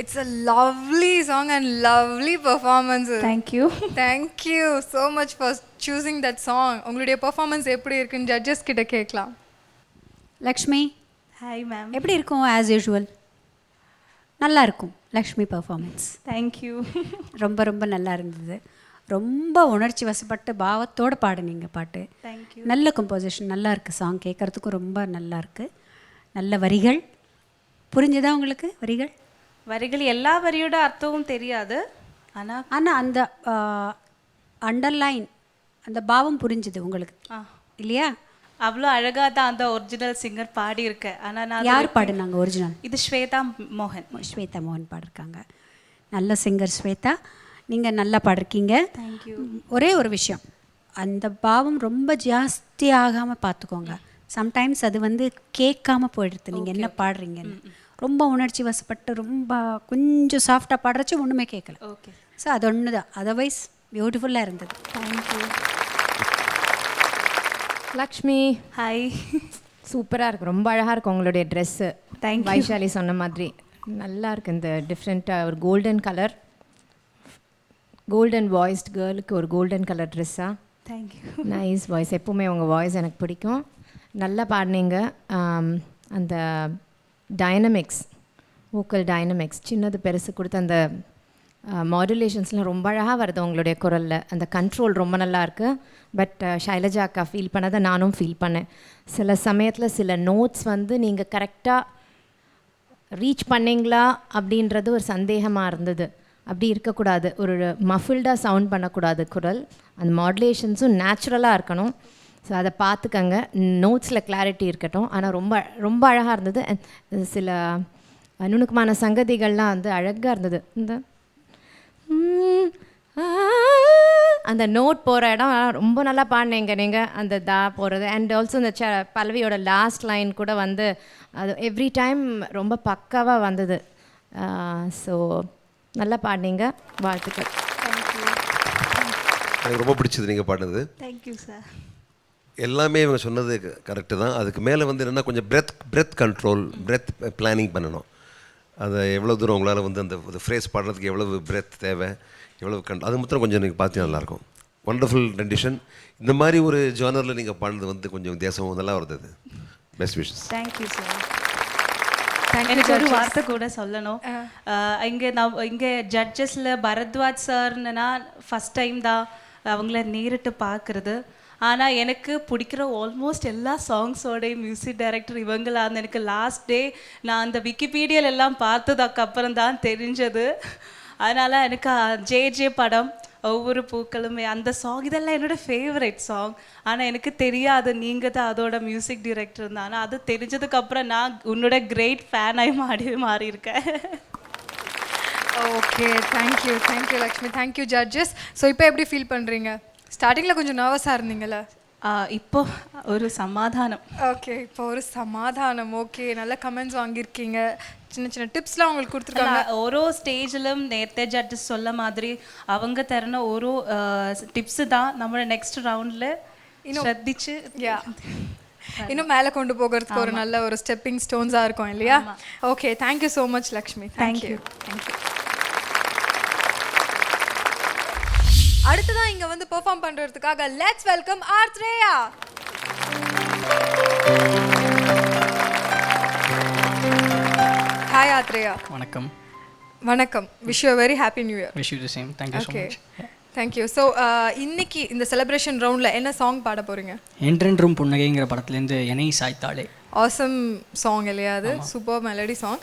it's a lovely song and lovely performance. Thank you. Thank you so much for choosing that song. உங்களுடைய performance எப்படி இருக்குன்னு ஜட்ஜஸ் கிட்ட கேட்கலாம். Lakshmi hi ma'am. எப்படி இருக்கும் ஆஸ் யூஷுவல்? நல்லா இருக்கும் லக்ஷ்மி பர்ஃபார்மன்ஸ். தேங்க்யூ. ரொம்ப ரொம்ப நல்லா இருந்தது. ரொம்ப உணர்ச்சி வசப்பட்டு பாவத்தோடு பாடுனீங்க பாட்டு. தேங்க்யூ. நல்ல கம்போசிஷன், நல்லா இருக்குது. சாங் கேட்குறதுக்கும் ரொம்ப நல்லா இருக்குது. நல்ல வரிகள். புரிஞ்சுதா உங்களுக்கு வரிகள்? வரிகள் எல்லா வரியோட அர்த்தமும் தெரியாது, ஆனால் அந்த அண்டர்லைன் அந்த பாவம் புரிஞ்சுது உங்களுக்கு இல்லையா? அவ்வளோ அழகாக தான் அந்த ஒரிஜினல் சிங்கர் பாடியிருக்கேன். ஆனால் நான் யார் பாடுனாங்க ஒரிஜினல்? இது ஸ்வேதா மோகன். ஸ்வேதா மோகன் பாடிருக்காங்க. நல்ல சிங்கர் ஸ்வேதா, நீங்கள் நல்லா பாடிருக்கீங்க. தேங்க்யூ. ஒரே ஒரு விஷயம், அந்த பாவம் ரொம்ப ஜாஸ்தி ஆகாமல் பார்த்துக்கோங்க. சம்டைம்ஸ் அது வந்து கேட்காம போயிடுது நீங்கள் என்ன பாடுறீங்கன்னு. ரொம்ப உணர்ச்சி வசப்பட்டு ரொம்ப கொஞ்சம் சாஃப்டாக பாடுறச்சு ஒன்றுமே கேட்கல. ஓகே. ஸோ அது ஒன்று தான். அதர்வைஸ் பியூட்டிஃபுல்லாக இருந்தது. தேங்க்யூ. லக்ஷ்மி ஹாய். சூப்பராக இருக்குது, ரொம்ப அழகாக இருக்குது உங்களுடைய ட்ரெஸ்ஸு. Thank you. வைஷாலி சொன்ன மாதிரி நல்லா இருக்குது. இந்த டிஃப்ரெண்ட்டாக ஒரு கோல்டன் கலர், கோல்டன் வாய்ஸ்ட் கேர்ளுக்கு ஒரு கோல்டன் கலர் ட்ரெஸ்ஸாக. தேங்க்யூ. Nice voice. எப்போவுமே உங்கள் வாய்ஸ் எனக்கு பிடிக்கும். நல்லா பாடினீங்க. அந்த டைனமிக்ஸ், வோக்கல் டைனமிக்ஸ், சின்னது பெருசு கொடுத்து அந்த மாடுலேஷன்ஸ்லாம் ரொம்ப அழகாக வருது உங்களுடைய குரலில். அந்த கண்ட்ரோல் ரொம்ப நல்லா இருக்குது. பட் ஷைலஜா அக்கா ஃபீல் பண்ணதை நானும் ஃபீல் பண்ணேன். சில சமயத்தில் சில நோட்ஸ் வந்து நீங்கள் கரெக்டாக ரீச் பண்ணிங்களா அப்படின்றது ஒரு சந்தேகமாக இருந்தது. அப்படி இருக்கக்கூடாது, ஒரு மஃபில்டாக சவுண்ட் பண்ணக்கூடாது குரல். அந்த மாடுலேஷன்ஸும் நேச்சுரலாக இருக்கணும். ஸோ அதை பார்த்துக்கங்க. நோட்ஸில் கிளாரிட்டி இருக்கட்டும். ஆனால் ரொம்ப ரொம்ப அழகாக இருந்தது. சில நுணுக்கமான சங்கதிகள்லாம் வந்து அழகாக இருந்தது. இந்த அந்த நோட் போகிற இடம் ரொம்ப நல்லா பாடினீங்க நீங்கள். அந்த தா போகிறது அண்ட் ஆல்சோ இந்த பல்லவியோட லாஸ்ட் லைன் கூட வந்து அது எவ்ரி டைம் ரொம்ப பக்காவாக வந்தது. ஸோ நல்லா பாடினீங்க, வாழ்த்துக்கள். எனக்கு ரொம்ப பிடிச்சது நீங்கள் பாடினது. Thank you sir. எல்லாமே இவங்க சொன்னது கரெக்டு தான். அதுக்கு மேலே வந்து என்னென்னா கொஞ்சம் பிரெத் கண்ட்ரோல், பிரெத் பிளானிங் பண்ணணும். அதை எவ்வளோ தூரம் உங்களால் வந்து அந்த ஃப்ரேஸ் பாடுறதுக்கு எவ்வளவு பிரெத் தேவை, எவ்வளவு அது மாத்திரம் கொஞ்சம் நீங்கள் பார்த்தீங்கன்னா நல்லாயிருக்கும். Wonderful rendition. இந்த மாதிரி ஒரு ஜானரில் நீங்கள் பாடுறது வந்து கொஞ்சம் வித்தியாசம் நல்லா வருது. Best wishes. Thank you sir. எனக்கு ஒரு வார்த்தை கூட சொல்லணும். இங்கே ஜட்ஜஸில் பரத்வாஜ் சார்னா ஃபஸ்ட் டைம் தான் அவங்கள நேரிட்டு பார்க்குறது. ஆனால் எனக்கு பிடிக்கிற ஆல்மோஸ்ட் எல்லா சாங்ஸோடைய மியூசிக் டைரக்டர் இவங்களா அந்த எனக்கு லாஸ்ட் டே நான் அந்த விக்கிபீடியால எல்லாம் பார்த்ததுக்கப்புறம் தான் தெரிஞ்சது. அதனால் எனக்கு ஜே படம், ஒவ்வொரு பூக்களுமே, அந்த சாங் இதெல்லாம் என்னோடய ஃபேவரட் சாங். ஆனால் எனக்கு தெரியாது நீங்கள் தான் அதோட மியூசிக் டைரக்டர் தான். ஆனால் அது தெரிஞ்சதுக்கப்புறம் நான் உன்னோட கிரேட் ஃபேனாகி மாறியிருக்கேன். Okay, thank you Lakshmi. Thank you judges. So இப்போ எப்படி ஃபீல் பண்ணுறீங்க? ஸ்டார்டிங்கில் கொஞ்சம் நர்வஸாக இருந்தீங்களா? இப்போ ஒரு சமாதானம். ஓகே, இப்போ ஒரு சமாதானம். ஓகே, நல்ல கமெண்ட்ஸ் வாங்கியிருக்கீங்க. சின்ன சின்ன டிப்ஸ்லாம் உங்களுக்கு கொடுத்துருக்காங்க. ஓரோ ஸ்டேஜிலும் நேரத்தை ஜட்ஜஸ் சொல்ல மாதிரி அவங்க தரன ஓரோ டிப்ஸு தான் நம்மளோட நெக்ஸ்ட் ரவுண்டில் இன்னும் ശ്രദ്ധിച്ച് இன்னும் மேலே கொண்டு போகிறதுக்கு ஒரு நல்ல ஒரு ஸ்டெப்பிங் ஸ்டோன்ஸாக இருக்கும் இல்லையா? Okay, thank you so much Lakshmi. Thank you. அடுத்ததான் இங்கே வந்து பெர்ஃபார்ம் பண்ணுறதுக்காக let's welcome Atreya. Hi Atreya. வணக்கம். வணக்கம். Wish you very happy new year. Wish you the same. Thank you so much. Thank you. So இன்னைக்கு இந்த செலிப்ரேஷன் ரவுண்டில் என்ன சாங் பாட போகிறீங்க? என்றென்றும் புன்னகைங்கிற படத்துலேருந்து என்னை சாய்த்தாளே. ஆசம் சாங் இல்லையா? அது சூப்பர் மெலடி சாங்.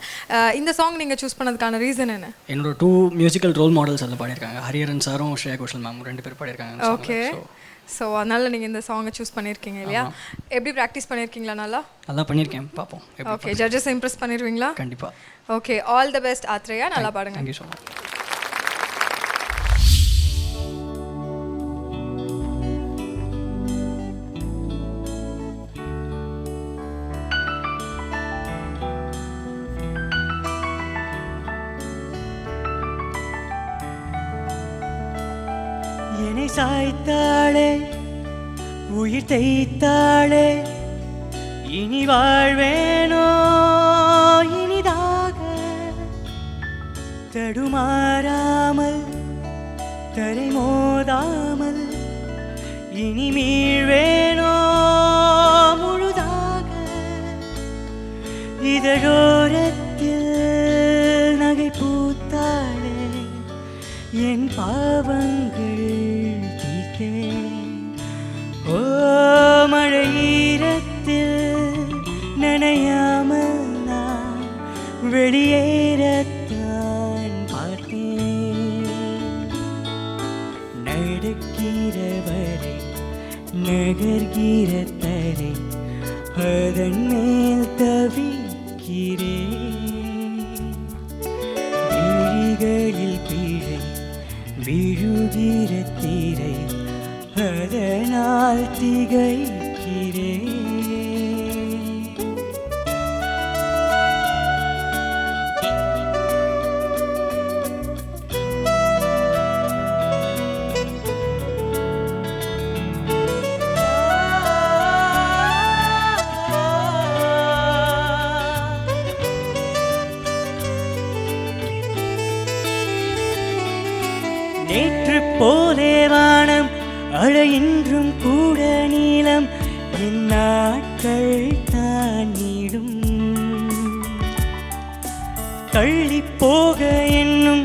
இந்த சாங் நீங்கள் சூஸ் பண்ணதுக்கான ரீசன் என்ன? என்னோட 2 மியூசிக்கல் ரோல் மாடல்ஸ் அதில் பாடியிருக்காங்க. ஹரிஹரன் சாரும் ஸ்ரேயா கோஷல் மேம் 2 பேர் பாடியிருக்காங்க. ஓகே, ஸோ அதனால் நீங்கள் இந்த சாங்கை சூஸ் பண்ணியிருக்கீங்க இல்லையா? எப்படி ப்ராக்டிஸ் பண்ணியிருக்கீங்களா? நல்லா பண்ணியிருக்கேன், பார்ப்போம். ஓகே, ஜட்ஜஸ் இம்ப்ரெஸ் பண்ணிடுவீங்களா? கண்டிப்பாக. Okay, all the best Atreya, நல்லா பாடுங்க. Thank you so much. என்னை சாய்த்தாளே, உயிர் தைத்தாளே, இனி வாழ்வேனோ இனிதாக, தடுமாறாமல் தரை மோதாமல், இனி மீழ்வேனோ முழுதாக, இதழோரத்தில் நகை பூத்தாளே, என் பாவங்கள் தீர்த்தேன். ஓ மழையீரத்தில் நனையாமல் நான் வெளியேறத்தான் பார்த்தேன். நடக்கிறவரை நகர்கிற தரை அதன் மேல் தவிக்கிறேன். விழிகளில் பிழை விழுகிற தீரை அதனால் திகைக்கிறேன். நேற்று போலே வானம் அழ இன்றும் கூட நீளம், என் நாட்கள் தான் நீடும். தள்ளி போக என்னும்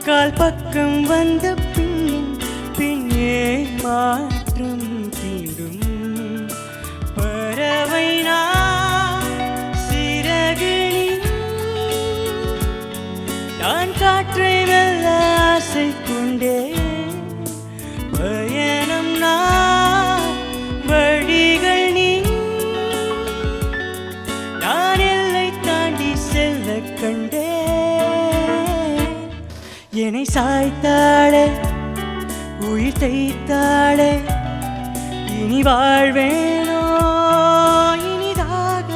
கால் பக்கம் வந்த பின்னே மாற்றம் தீண்டும். பறவை நான் சிறகு நான் காற்றை வெல்ல ஆசை கொண்டே, பயணம் நான் வழிகள் நீ, நான் எல்லை தாண்டி செல்ல கண்டே. என்னை சாய்த்தாளே, உயிர் தைத்தாளே, இனி வாழ்வேனோ இனிதாக,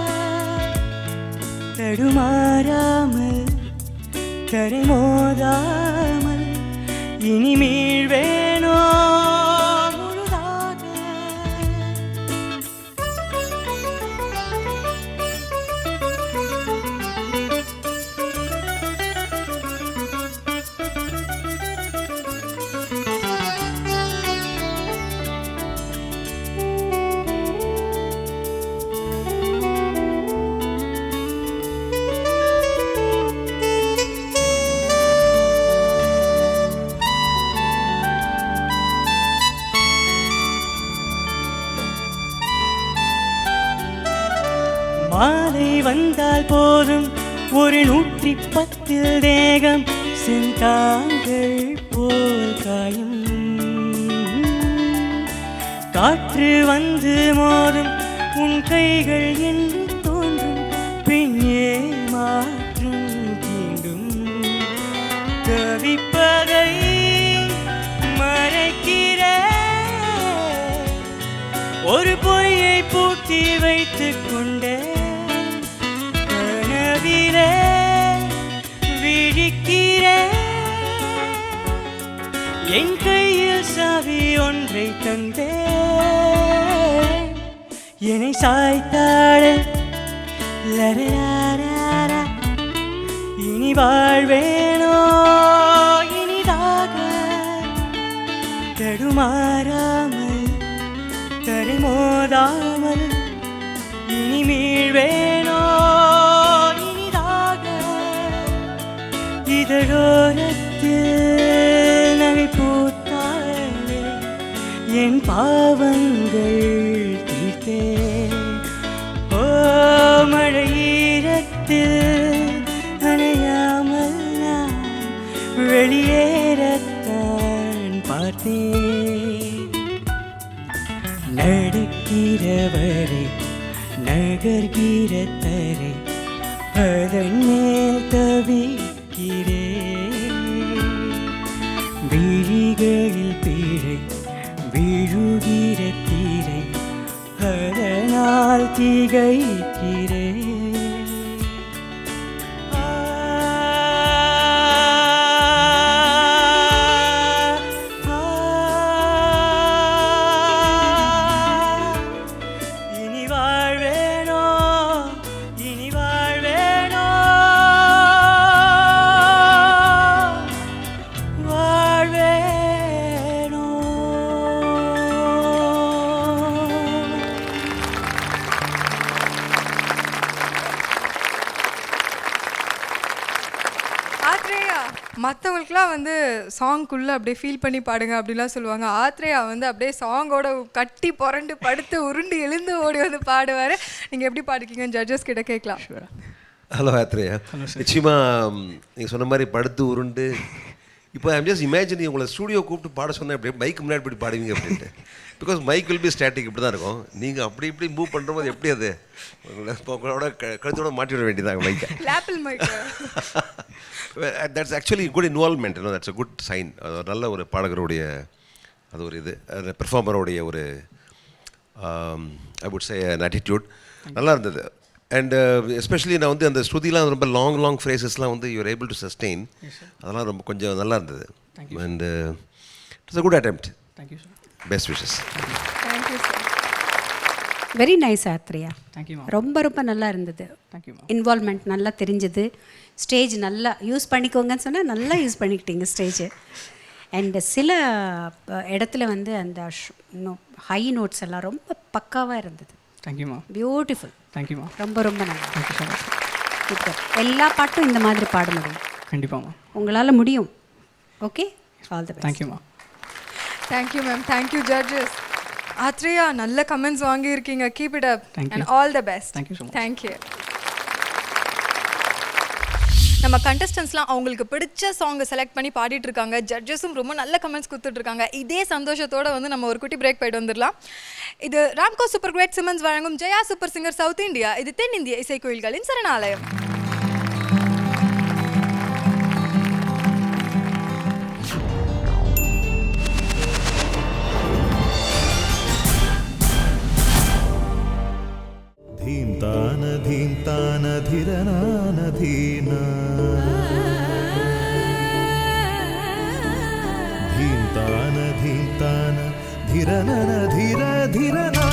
தடுமாறாமல் தரை மோதாமல், இனி மீழ்வேனோ முழுதாக. மாலை வந்தால் போதும் ஒரு 110 தேகம் செந்தாங்கள் போல் காயும். காற்று வந்து மோதும் உன் கைகள் என்று தோன்றும், பின்னே மாற்றம் தீண்டும். தவிப்பதை மறைக்கிற ஒரு பொய்யை பூட்டி வைத்துக் கொண்டே, கனவிலே விழிக்கிறேன். என் கையில் சாவி ஒன்றை தந்தே, என்னை சாய்த்தாளே, லரரரரர, இனி வாழ்வேனோ இனிதாக, தடுமாறாமல் தரை மோதாமல், இனி மீழ்வேனோ இனிதாக, இதழோரத்தில் நகை பூத்தாளே, என் பாவங்கள் தீர்த்தே. ஓ மழையீரத்தில் நனையாமல் நான் வெளியேறத்தான் பார்த்தேன். நகர்கிற தரை அதன் மேல் தவிக்கிறேன். விழிகளில் பிழை விழுகிற தீரை அதனால் திகைக்கிறேன். மற்றவங்களுக்குலாம் வந்து சாங்குள்ளே அப்படியே ஃபீல் பண்ணி பாடுங்க அப்படிலாம் சொல்லுவாங்க. ஆத்ரேயா வந்து அப்படியே சாங்கோட கட்டி புரண்டு படுத்து உருண்டு எழுந்து ஓடி வந்து பாடுவார். நீங்கள் எப்படி பாடிக்கிங்கன்னு ஜட்ஜஸ் கிட்ட கேட்கலாம். ஹலோ ஆத்ரேயா, நிச்சயமாக நீங்கள் சொன்ன மாதிரி படுத்து உருண்டு இப்போ ஐம் ஜஸ்ட் இமேஜின் உங்களை ஸ்டூடியோ கூப்பிட்டு பாட சொன்னேன் எப்படி மைக்கு முன்னாடி இப்படி பாடுவீங்க அப்படின்ட்டு. Because mic will be static இப்படி தான் இருக்கும். நீங்கள் அப்படி இப்படி மூவ் பண்ணுற போது எப்படி அது உங்களோட கழுத்தோட மாட்டி விட வேண்டியதாங்க மைக்கை. That's actually good involvement, that's a good sign. நல்ல ஒரு பாடகருடைய அது ஒரு இது பெர்ஃபார்மருடைய ஒரு I would say an attitude நல்லா இருந்தது. அண்ட் எஸ்பெஷலி நான் வந்து அந்த ஸ்ருதிலாம் ரொம்ப லாங் ஃப்ரேசஸ்லாம் வந்து யூஆர் ஏபிள் டு சஸ்டெயின். அதெல்லாம் ரொம்ப கொஞ்சம் நல்லா இருந்தது. And it's a good attempt. Thank you sir. Best wishes. Thank you sir. Very nice Atreya. Thank you. ரொம்ப நல்லா இருந்தது. தேங்க்யூ. இன்வால்வ்மெண்ட் நல்லா தெரிஞ்சது. ஸ்டேஜ் நல்லா யூஸ் பண்ணிக்கோங்கன்னு சொன்னால் நல்லா யூஸ் பண்ணிக்கிட்டீங்க ஸ்டேஜு. அண்டு சில இடத்துல வந்து அந்த ஹை நோட்ஸ் எல்லாம் ரொம்ப பக்காவாக இருந்தது. தேங்க்யூமா. பியூட்டிஃபுல். தேங்க்யூமா. ரொம்ப நல்லா. Thank you so much. இப்போ எல்லா பாட்டும் இந்த மாதிரி பாட முடியும். கண்டிப்பாம்மா. உங்களால் முடியும். Okay, all the best. தேங்க்யூமா. Thank you ma'am. Thank you judges. Athreya நல்ல கமெண்ட்ஸ் வாங்கியிருக்கீங்க. Keep it up and all the best. Thank you so much. Thank you. நம்ம கண்டஸ்டன்ஸ்லாம் அவங்களுக்கு பிடிச்ச சாங்கை செலக்ட் பண்ணி பாடிட்டு இருக்காங்க. ஜட்ஜஸும் ரொம்ப நல்ல கமெண்ட்ஸ் கொடுத்துட்ருக்காங்க. இதே சந்தோஷத்தோடு வந்து நம்ம ஒரு குட்டி பிரேக் போயிட்டு வந்துடலாம். இது ராம்கோ சூப்பர் கிரேட் சிமன்ஸ் வழங்கும் Jaya super singer south India. இது தென்னிந்திய இசைக்கோயில்களின் சரணாலயம். धीम्तान धीम्तान धिरनान धीना धीम्तान धीम्तान धिरनन धीर धीरना.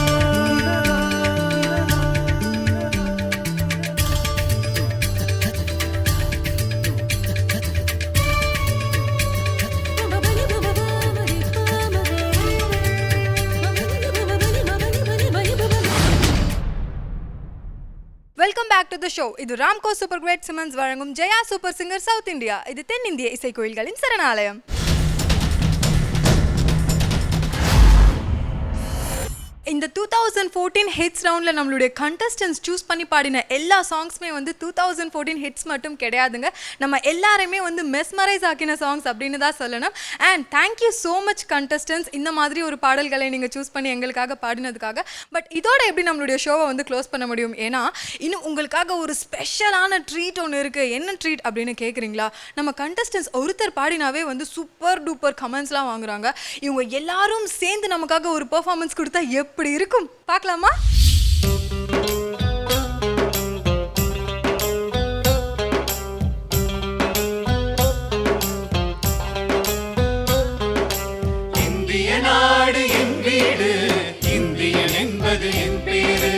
Welcome back to the show. இது ராம்கோ சூப்பர் கிரேட் சிமன்ஸ் வழங்கும் Jaya super singer south India. இது தென்னிந்திய இசைக்கோயில்களின் சரணாலயம். இந்த 2014 ஹிட்ஸ் ரவுண்டில் நம்மளுடைய கண்டஸ்டன்ஸ் சூஸ் பண்ணி பாடின எல்லா சாங்ஸுமே வந்து 2014 ஹிட்ஸ் மட்டும் கிடையாதுங்க. நம்ம எல்லாருமே வந்து மெஸ்மரைஸ் ஆக்கின சாங்ஸ் அப்படின்னு தான் சொல்லணும். And thank you so much contestants, இந்த மாதிரி ஒரு பாடல்களை நீங்கள் சூஸ் பண்ணி எங்களுக்காக பாடினதுக்காக. பட் இதோட எப்படி நம்மளுடைய ஷோவை வந்து க்ளோஸ் பண்ண முடியும்? ஏன்னா இன்னும் உங்களுக்காக ஒரு ஸ்பெஷலான ட்ரீட் ஒன்று இருக்குது. என்ன ட்ரீட் அப்படின்னு கேட்குறீங்களா? நம்ம கண்டஸ்டன்ஸ் ஒருத்தர் பாடினாவே வந்து சூப்பர் டூப்பர் கமெண்ட்ஸ்லாம் வாங்குறாங்க. இவங்க எல்லாரும் சேர்ந்து நமக்காக ஒரு பெர்ஃபார்மன்ஸ் கொடுத்தா எப்படி இருக்கும் பார்க்கலாமா? இந்திய நாடு என் வீடு, இந்தியன் என்பது என் பேரு.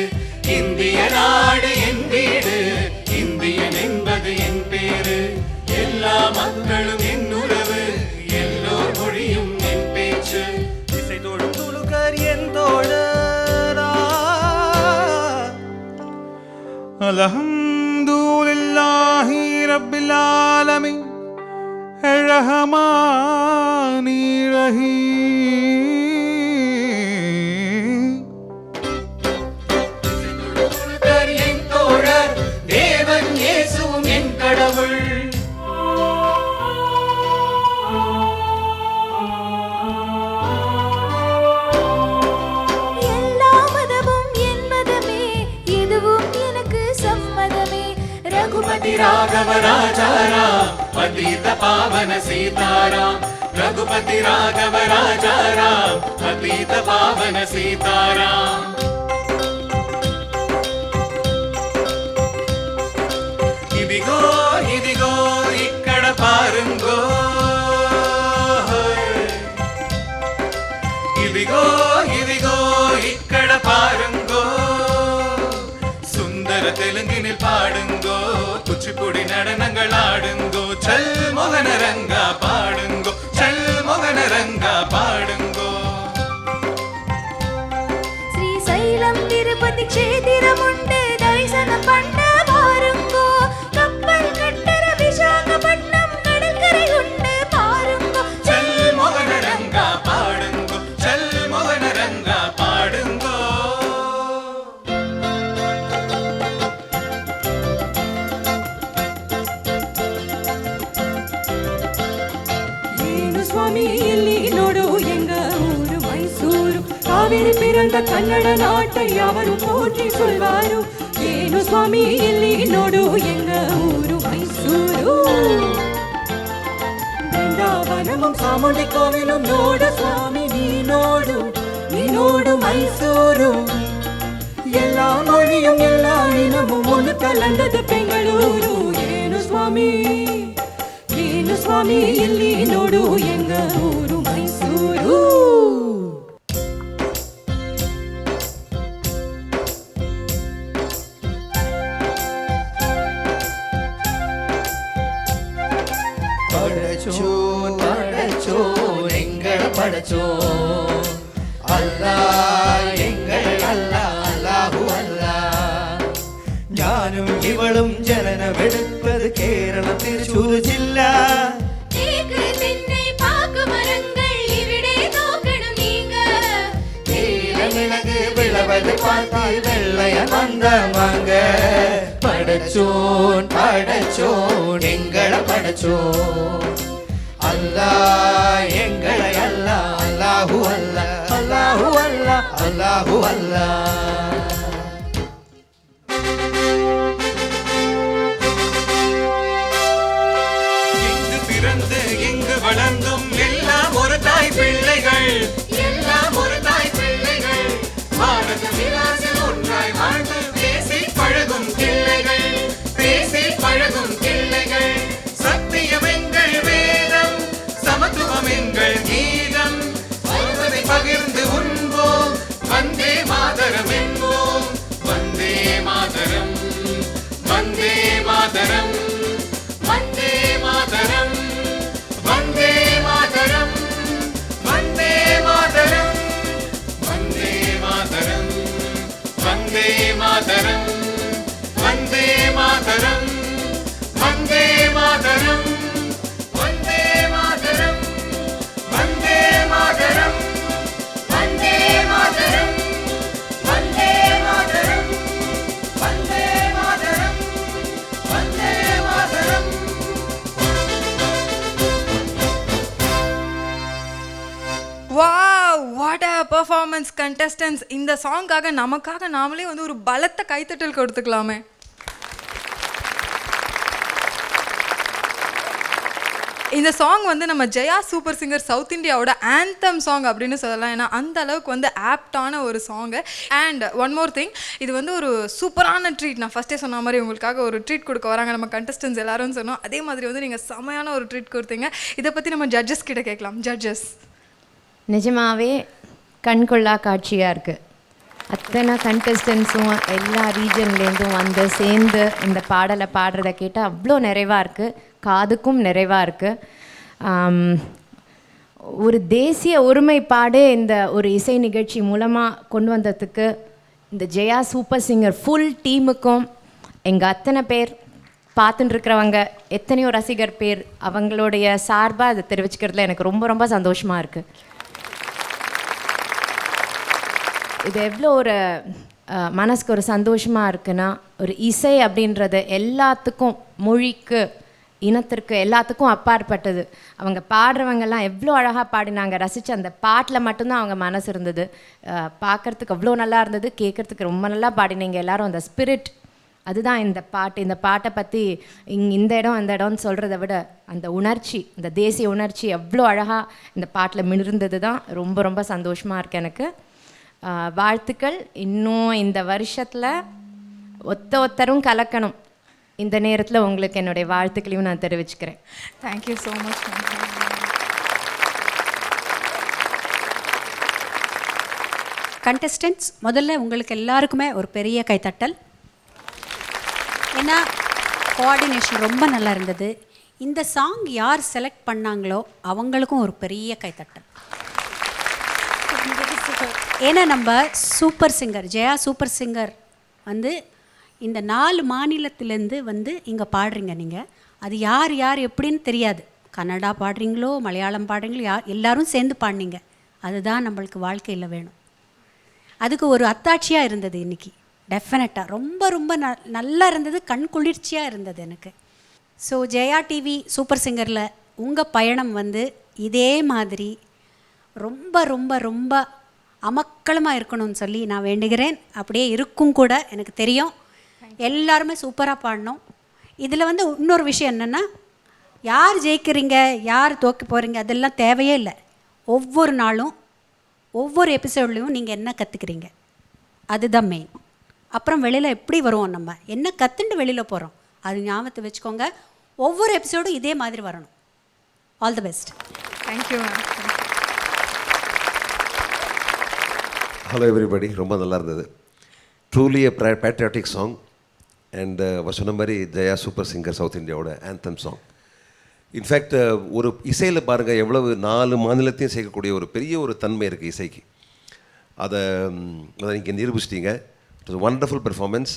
இந்திய நாடு என் வீடு, இந்தியன் என்பது என் பேரு. எல்லா மக்களும் என் உறவு, எல்லோர் மொழியும் என் பேச்சு. இசை தோழும் துளுக்கர் என் தோழரா. அல்ஹம்துலில்லாஹி ரப்பில் ஆலமீன் ரஹ்மானி ரஹீம். இசை தோழும் துளுக்கர் என் தோழர், தேவன் இயேசுவும் என் கடவுள். எல்லா மதமும் என் மதமே, रघुपति राघव राजा राम पतित पावन सीताराम रघुपति राघव राजा राम पतित पावन सीताराम इदिगो इदिगो इक्कड़ पारुंगो इदिगो इदिगो इक्कड़ पारुंगो सुंदर तेलुगिनिल पाडुंगो कुचिपुड़ी நடனங்கள் ஆடுங்கோ चल मोहन रंगा पाडुंगो चल मोहन रंगा पाडुंगो श्रीशैलम तिरुपति क्षेत्रमुंडे दर्शनम पण्ण वारुंगो कप्पल कट्टर विशाखपट्टनम கடற்கரை உண்டு பாருங்கோ चल मोहन रंगा पाडुंगो चल मोहन रंगा पाडुंगो ಸ್ವಾಮಿ ಇಲ್ಲಿ ನೋಡು ಎಂಗ ಊರು ಮೈಸೂರು ಕಾವೇರಿ ಪಿರಂದ ಕನ್ನಡ ನಾಟ ಯಾವರು ಪೋಟಿ ಸುಳ್ವಾರು ಏನು ಸ್ವಾಮಿ ಇಲ್ಲಿ ನೋಡು ಎಂಗ ಊರು ಮೈಸೂರು ಬೃಂದಾವನಮಂ ಚಾಮುಂಡಿ ಕೋವಿಲಂ ನೋಡು ಸ್ವಾಮಿ ನೀ ನೋಡು ಮೈಸೂರು ಎಲ್ಲ ಮொழியும் எல்லா இனமும் ஒன்று கலந்தது பெங்களூರು ಏನು ಸ್ವಾಮಿ ಇಲ್ಲಿ ನೋಡು ಎಂಗ ಊರು ಮೈಸೂರು படைச்சோன் படைச்சோன் எங்கள் படைச்சோன் அல்லாஹ் எங்கள் அல்லாஹ் அல்லாஹு அல்லாஹ் ഞാനും ഇവളും ജനനമെടുത്തത് കേരളം തൃശ്ശൂർ ജില്ല നീലമിളക് വിളവത് പാത്തി വെള്ളയ മന്ദമാങ്ക പടച്ചോൻ പടച്ചോൻ എങ്ങളെ പടച്ചോൻ അല്ലാഹ് എങ്ങളെ അല്ലാഹ് അല്ലാഹു അല്ലാഹ് അല്ലാഹു അല്ലാഹ് അല്ലാഹു അല്ലാഹ് வளர்ந்தும் எல்லாம் ஒரு தாய் பிள்ளைகள் எல்லாம் ஒரு தாய் பிள்ளைகள் பாரத விலாசில் ஒன்றாய் வாழ்ந்து பேசி பழகும் பிள்ளைகள் பேசி பழகும் பிள்ளைகள் சத்தியம் எங்கள் வேதம் சமத்துவம் எங்கள் கீதம் வருவதை பகிர்ந்து உண்போம் வந்தே மாதரம் என்போம் வந்தே மாதரம் வந்தே மாதரம் வந்தே மாதரம் वंदे मातरम वंदे मातरम वंदे मातरम वंदे मातरम वंदे मातरम वंदे मातरम वंदे मातरम वंदे मातरम वंदे मातरम वंदे मातरम वंदे मातरम वंदे मातरम wow what a performance contestants. இந்த சாங்காக நமக்காக நாமளே வந்து ஒரு பலத்த கைத்தட்டல் கொடுத்துக்கலாமே. இந்த சாங் வந்து நம்ம ஜெயா சூப்பர் சிங்கர் சவுத் இந்தியாவோட ஆந்தம் சாங் அப்படின்னு சொல்லலாம். ஏன்னா அந்த அளவுக்கு வந்து ஆப்டான ஒரு song. And one more thing, இது வந்து ஒரு சூப்பரான ட்ரீட். நான் ஃபஸ்ட்டே சொன்ன மாதிரி உங்களுக்காக ஒரு ட்ரீட் கொடுக்க வராங்க நம்ம கண்டஸ்டன்ஸ் எல்லாரும் சொன்னோம். அதே மாதிரி வந்து நீங்கள் செமையான ஒரு ட்ரீட் கொடுத்தீங்க. இதை பற்றி நம்ம ஜட்ஜஸ் கிட்ட கேட்கலாம். ஜட்ஜஸ், நிஜமாகவே கண்கொள்ளா காட்சியாக இருக்குது. அத்தனை கண்டஸ்டன்ஸும் எல்லா ரீஜன்லேருந்தும் வந்து சேர்ந்து இந்த பாடலை பாடுறத கேட்டால் அவ்வளோ நிறைவாக இருக்குது, காதுக்கும் நிறைவாக இருக்குது. ஒரு தேசிய ஒருமைப்பாடு இந்த ஒரு இசை நிகழ்ச்சி மூலமாக கொண்டு வந்ததுக்கு இந்த ஜெயா சூப்பர் சிங்கர் ஃபுல் டீமுக்கும், எங்கள் அத்தனை பேர் பார்த்துட்டு இருக்கிறவங்க எத்தனையோ ரசிகர் பேர், அவங்களுடைய சார்பாக அதை தெரிவிச்சுக்கிறதுல எனக்கு ரொம்ப ரொம்ப சந்தோஷமாக இருக்குது. இது எவ்வளோ ஒரு மனசுக்கு ஒரு சந்தோஷமாக இருக்குன்னா, ஒரு இசை அப்படின்றது எல்லாத்துக்கும், மொழிக்கு, இனத்திற்கு, எல்லாத்துக்கும் அப்பாற்பட்டது. அவங்க பாடுறவங்கெல்லாம் எவ்வளோ அழகாக பாடினாங்க. ரசித்து அந்த பாட்டில் மட்டும்தான் அவங்க மனசு இருந்தது. பார்க்குறதுக்கு அவ்வளோ நல்லா இருந்தது, கேட்குறதுக்கு ரொம்ப நல்லா பாடினீங்க எல்லாரும். அந்த ஸ்பிரிட் அதுதான் இந்த பாட்டை பற்றி இந்த இடம் அந்த இடம்னு சொல்கிறத விட அந்த உணர்ச்சி, இந்த தேசிய உணர்ச்சி எவ்வளோ அழகாக இந்த பாட்டில் மிளிர்ந்தது தான் ரொம்ப ரொம்ப சந்தோஷமாக இருக்குது எனக்கு. வாழ்த்துக்கள். இன்னும் இந்த வருஷத்தில் ஒத்தரும் கலக்கணும். இந்த நேரத்தில் உங்களுக்கு என்னுடைய வாழ்த்துக்களையும் நான் தெரிவிச்சுக்கிறேன். Thank you so much. கண்டஸ்டன்ட்ஸ், முதல்ல உங்களுக்கு எல்லாருக்குமே ஒரு பெரிய கைத்தட்டல். ஏன்னா கோஆர்டினேஷன் ரொம்ப நல்லா இருந்தது. இந்த சாங் யார் செலக்ட் பண்ணாங்களோ அவங்களுக்கும் ஒரு பெரிய கைத்தட்டல். ஏன்னா நம்ம super singer Jaya super singer வந்து இந்த 4 மாநிலத்திலேருந்து வந்து இங்கே பாடுறீங்க. நீங்கள் அது யார் யார் எப்படின்னு தெரியாது. கன்னடா பாடுறீங்களோ மலையாளம் பாடுறீங்களோ எல்லாரும் சேர்ந்து பாடினீங்க. அதுதான் நம்மளுக்கு வாழ்க்கையில் வேணும். அதுக்கு ஒரு அத்தாட்சியாக இருந்தது இன்றைக்கி. டெஃபினட்டாக ரொம்ப ரொம்ப நல்லா இருந்தது, கண் குளிர்ச்சியாக இருந்தது எனக்கு. ஸோ ஜெயா டிவி சூப்பர் சிங்கரில் உங்கள் பயணம் வந்து இதே மாதிரி ரொம்ப ரொம்ப ரொம்ப அமக்களமாக இருக்கணும்னு சொல்லி நான் வேண்டுகிறேன். அப்படியே இருக்கும் கூட, எனக்கு தெரியும். எல்லாருமே சூப்பராக பாடணும். இதில் வந்து இன்னொரு விஷயம் என்னென்னா, யார் ஜெயிக்கிறீங்க யார் தோற்க போகிறீங்க அதெல்லாம் தேவையே இல்லை. ஒவ்வொரு நாளும் ஒவ்வொரு எபிசோட்லேயும் நீங்கள் என்ன கற்றுக்குறீங்க அதுதான் மெயின். அப்புறம் வெளியில் எப்படி வருவோம், நம்ம என்ன கற்றுண்டு வெளியில் போகிறோம், அது ஞாபகத்தை வச்சுக்கோங்க. ஒவ்வொரு எபிசோடும் இதே மாதிரி வரணும். All the best. Thank you ma'am. Hello everybody. ரொம்ப நல்லா இருந்தது. Truly a patriotic song and சொன்ன மாதிரி ஜெயா சூப்பர் சிங்கர் சவுத் இந்தியாவோட ஆந்தம் சாங். இன்ஃபேக்ட் ஒரு இசையில் பாருங்கள் எவ்வளவு 4 மாநிலத்தையும் சேர்க்கக்கூடிய ஒரு பெரிய ஒரு தன்மை இருக்குது இசைக்கு. அதை நீங்கள் நிரூபிச்சிட்டீங்க. It was wonderful performance.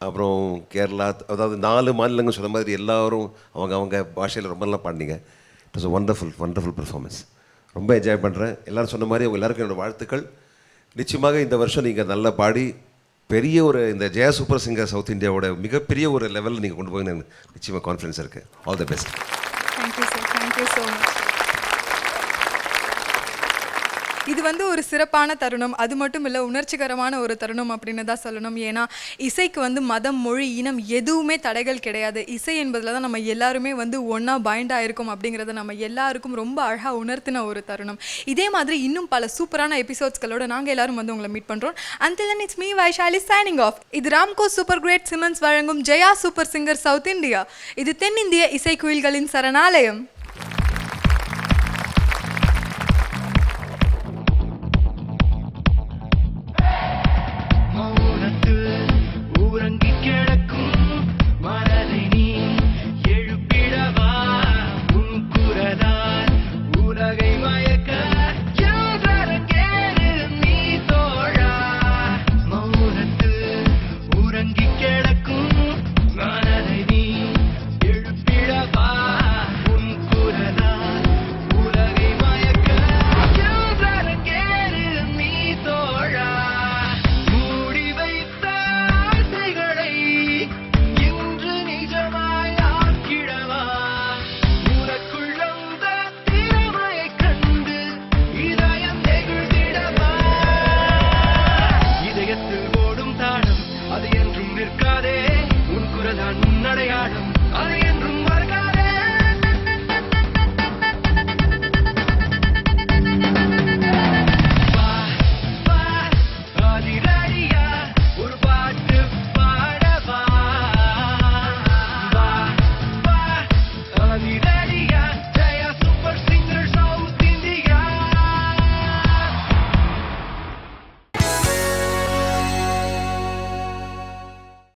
அப்புறம் கேரளா, அதாவது 4 மாநிலங்கள் சொன்ன மாதிரி எல்லோரும் அவங்க பாஷையில் ரொம்ப நல்லா பாடினீங்க. It was wonderful performance. ரொம்ப என்ஜாய் பண்ணுறேன். எல்லோரும் சொன்ன மாதிரி அவங்க எல்லாருக்கும் என்னோடய வாழ்த்துக்கள். நிச்சயமாக இந்த வருஷம் நீங்கள் நல்லா பாடி பெரிய ஒரு இந்த ஜெயா சூப்பர் சிங்கர் சவுத் இந்தியாவோட மிகப்பெரிய ஒரு லெவலில் நீங்கள் கொண்டு போய் எனக்கு நிச்சயமாக கான்ஃபிடன்ஸ் இருக்குது. All the best. Thank you sir. Thank you so much. இது வந்து ஒரு சிறப்பான தருணம். அது மட்டும் இல்லை, உணர்ச்சிகரமான ஒரு தருணம் அப்படின்னு தான் சொல்லணும். ஏன்னா இசைக்கு வந்து மதம், மொழி, இனம் எதுவுமே தடைகள் கிடையாது. இசை என்பதில் தான் நம்ம எல்லாருமே வந்து ஒன்றா பைண்டாக இருக்கும் அப்படிங்கிறத நம்ம எல்லாருக்கும் ரொம்ப அழகாக உணர்த்தின ஒரு தருணம். இதே மாதிரி இன்னும் பல சூப்பரான எபிசோட்ஸ்களோடு நாங்கள் எல்லாரும் வந்து உங்களை மீட் பண்ணுறோம். Until then, it's me, Vaishali, signing off. இது ராம்கோ சூப்பர் கிரேட் சிமெண்ட்ஸ் வழங்கும் Jaya super singer south India. இது தென்னிந்திய இசை குயில்களின் சரணாலயம். அது என்றும் நிற்காதே உன் குரல்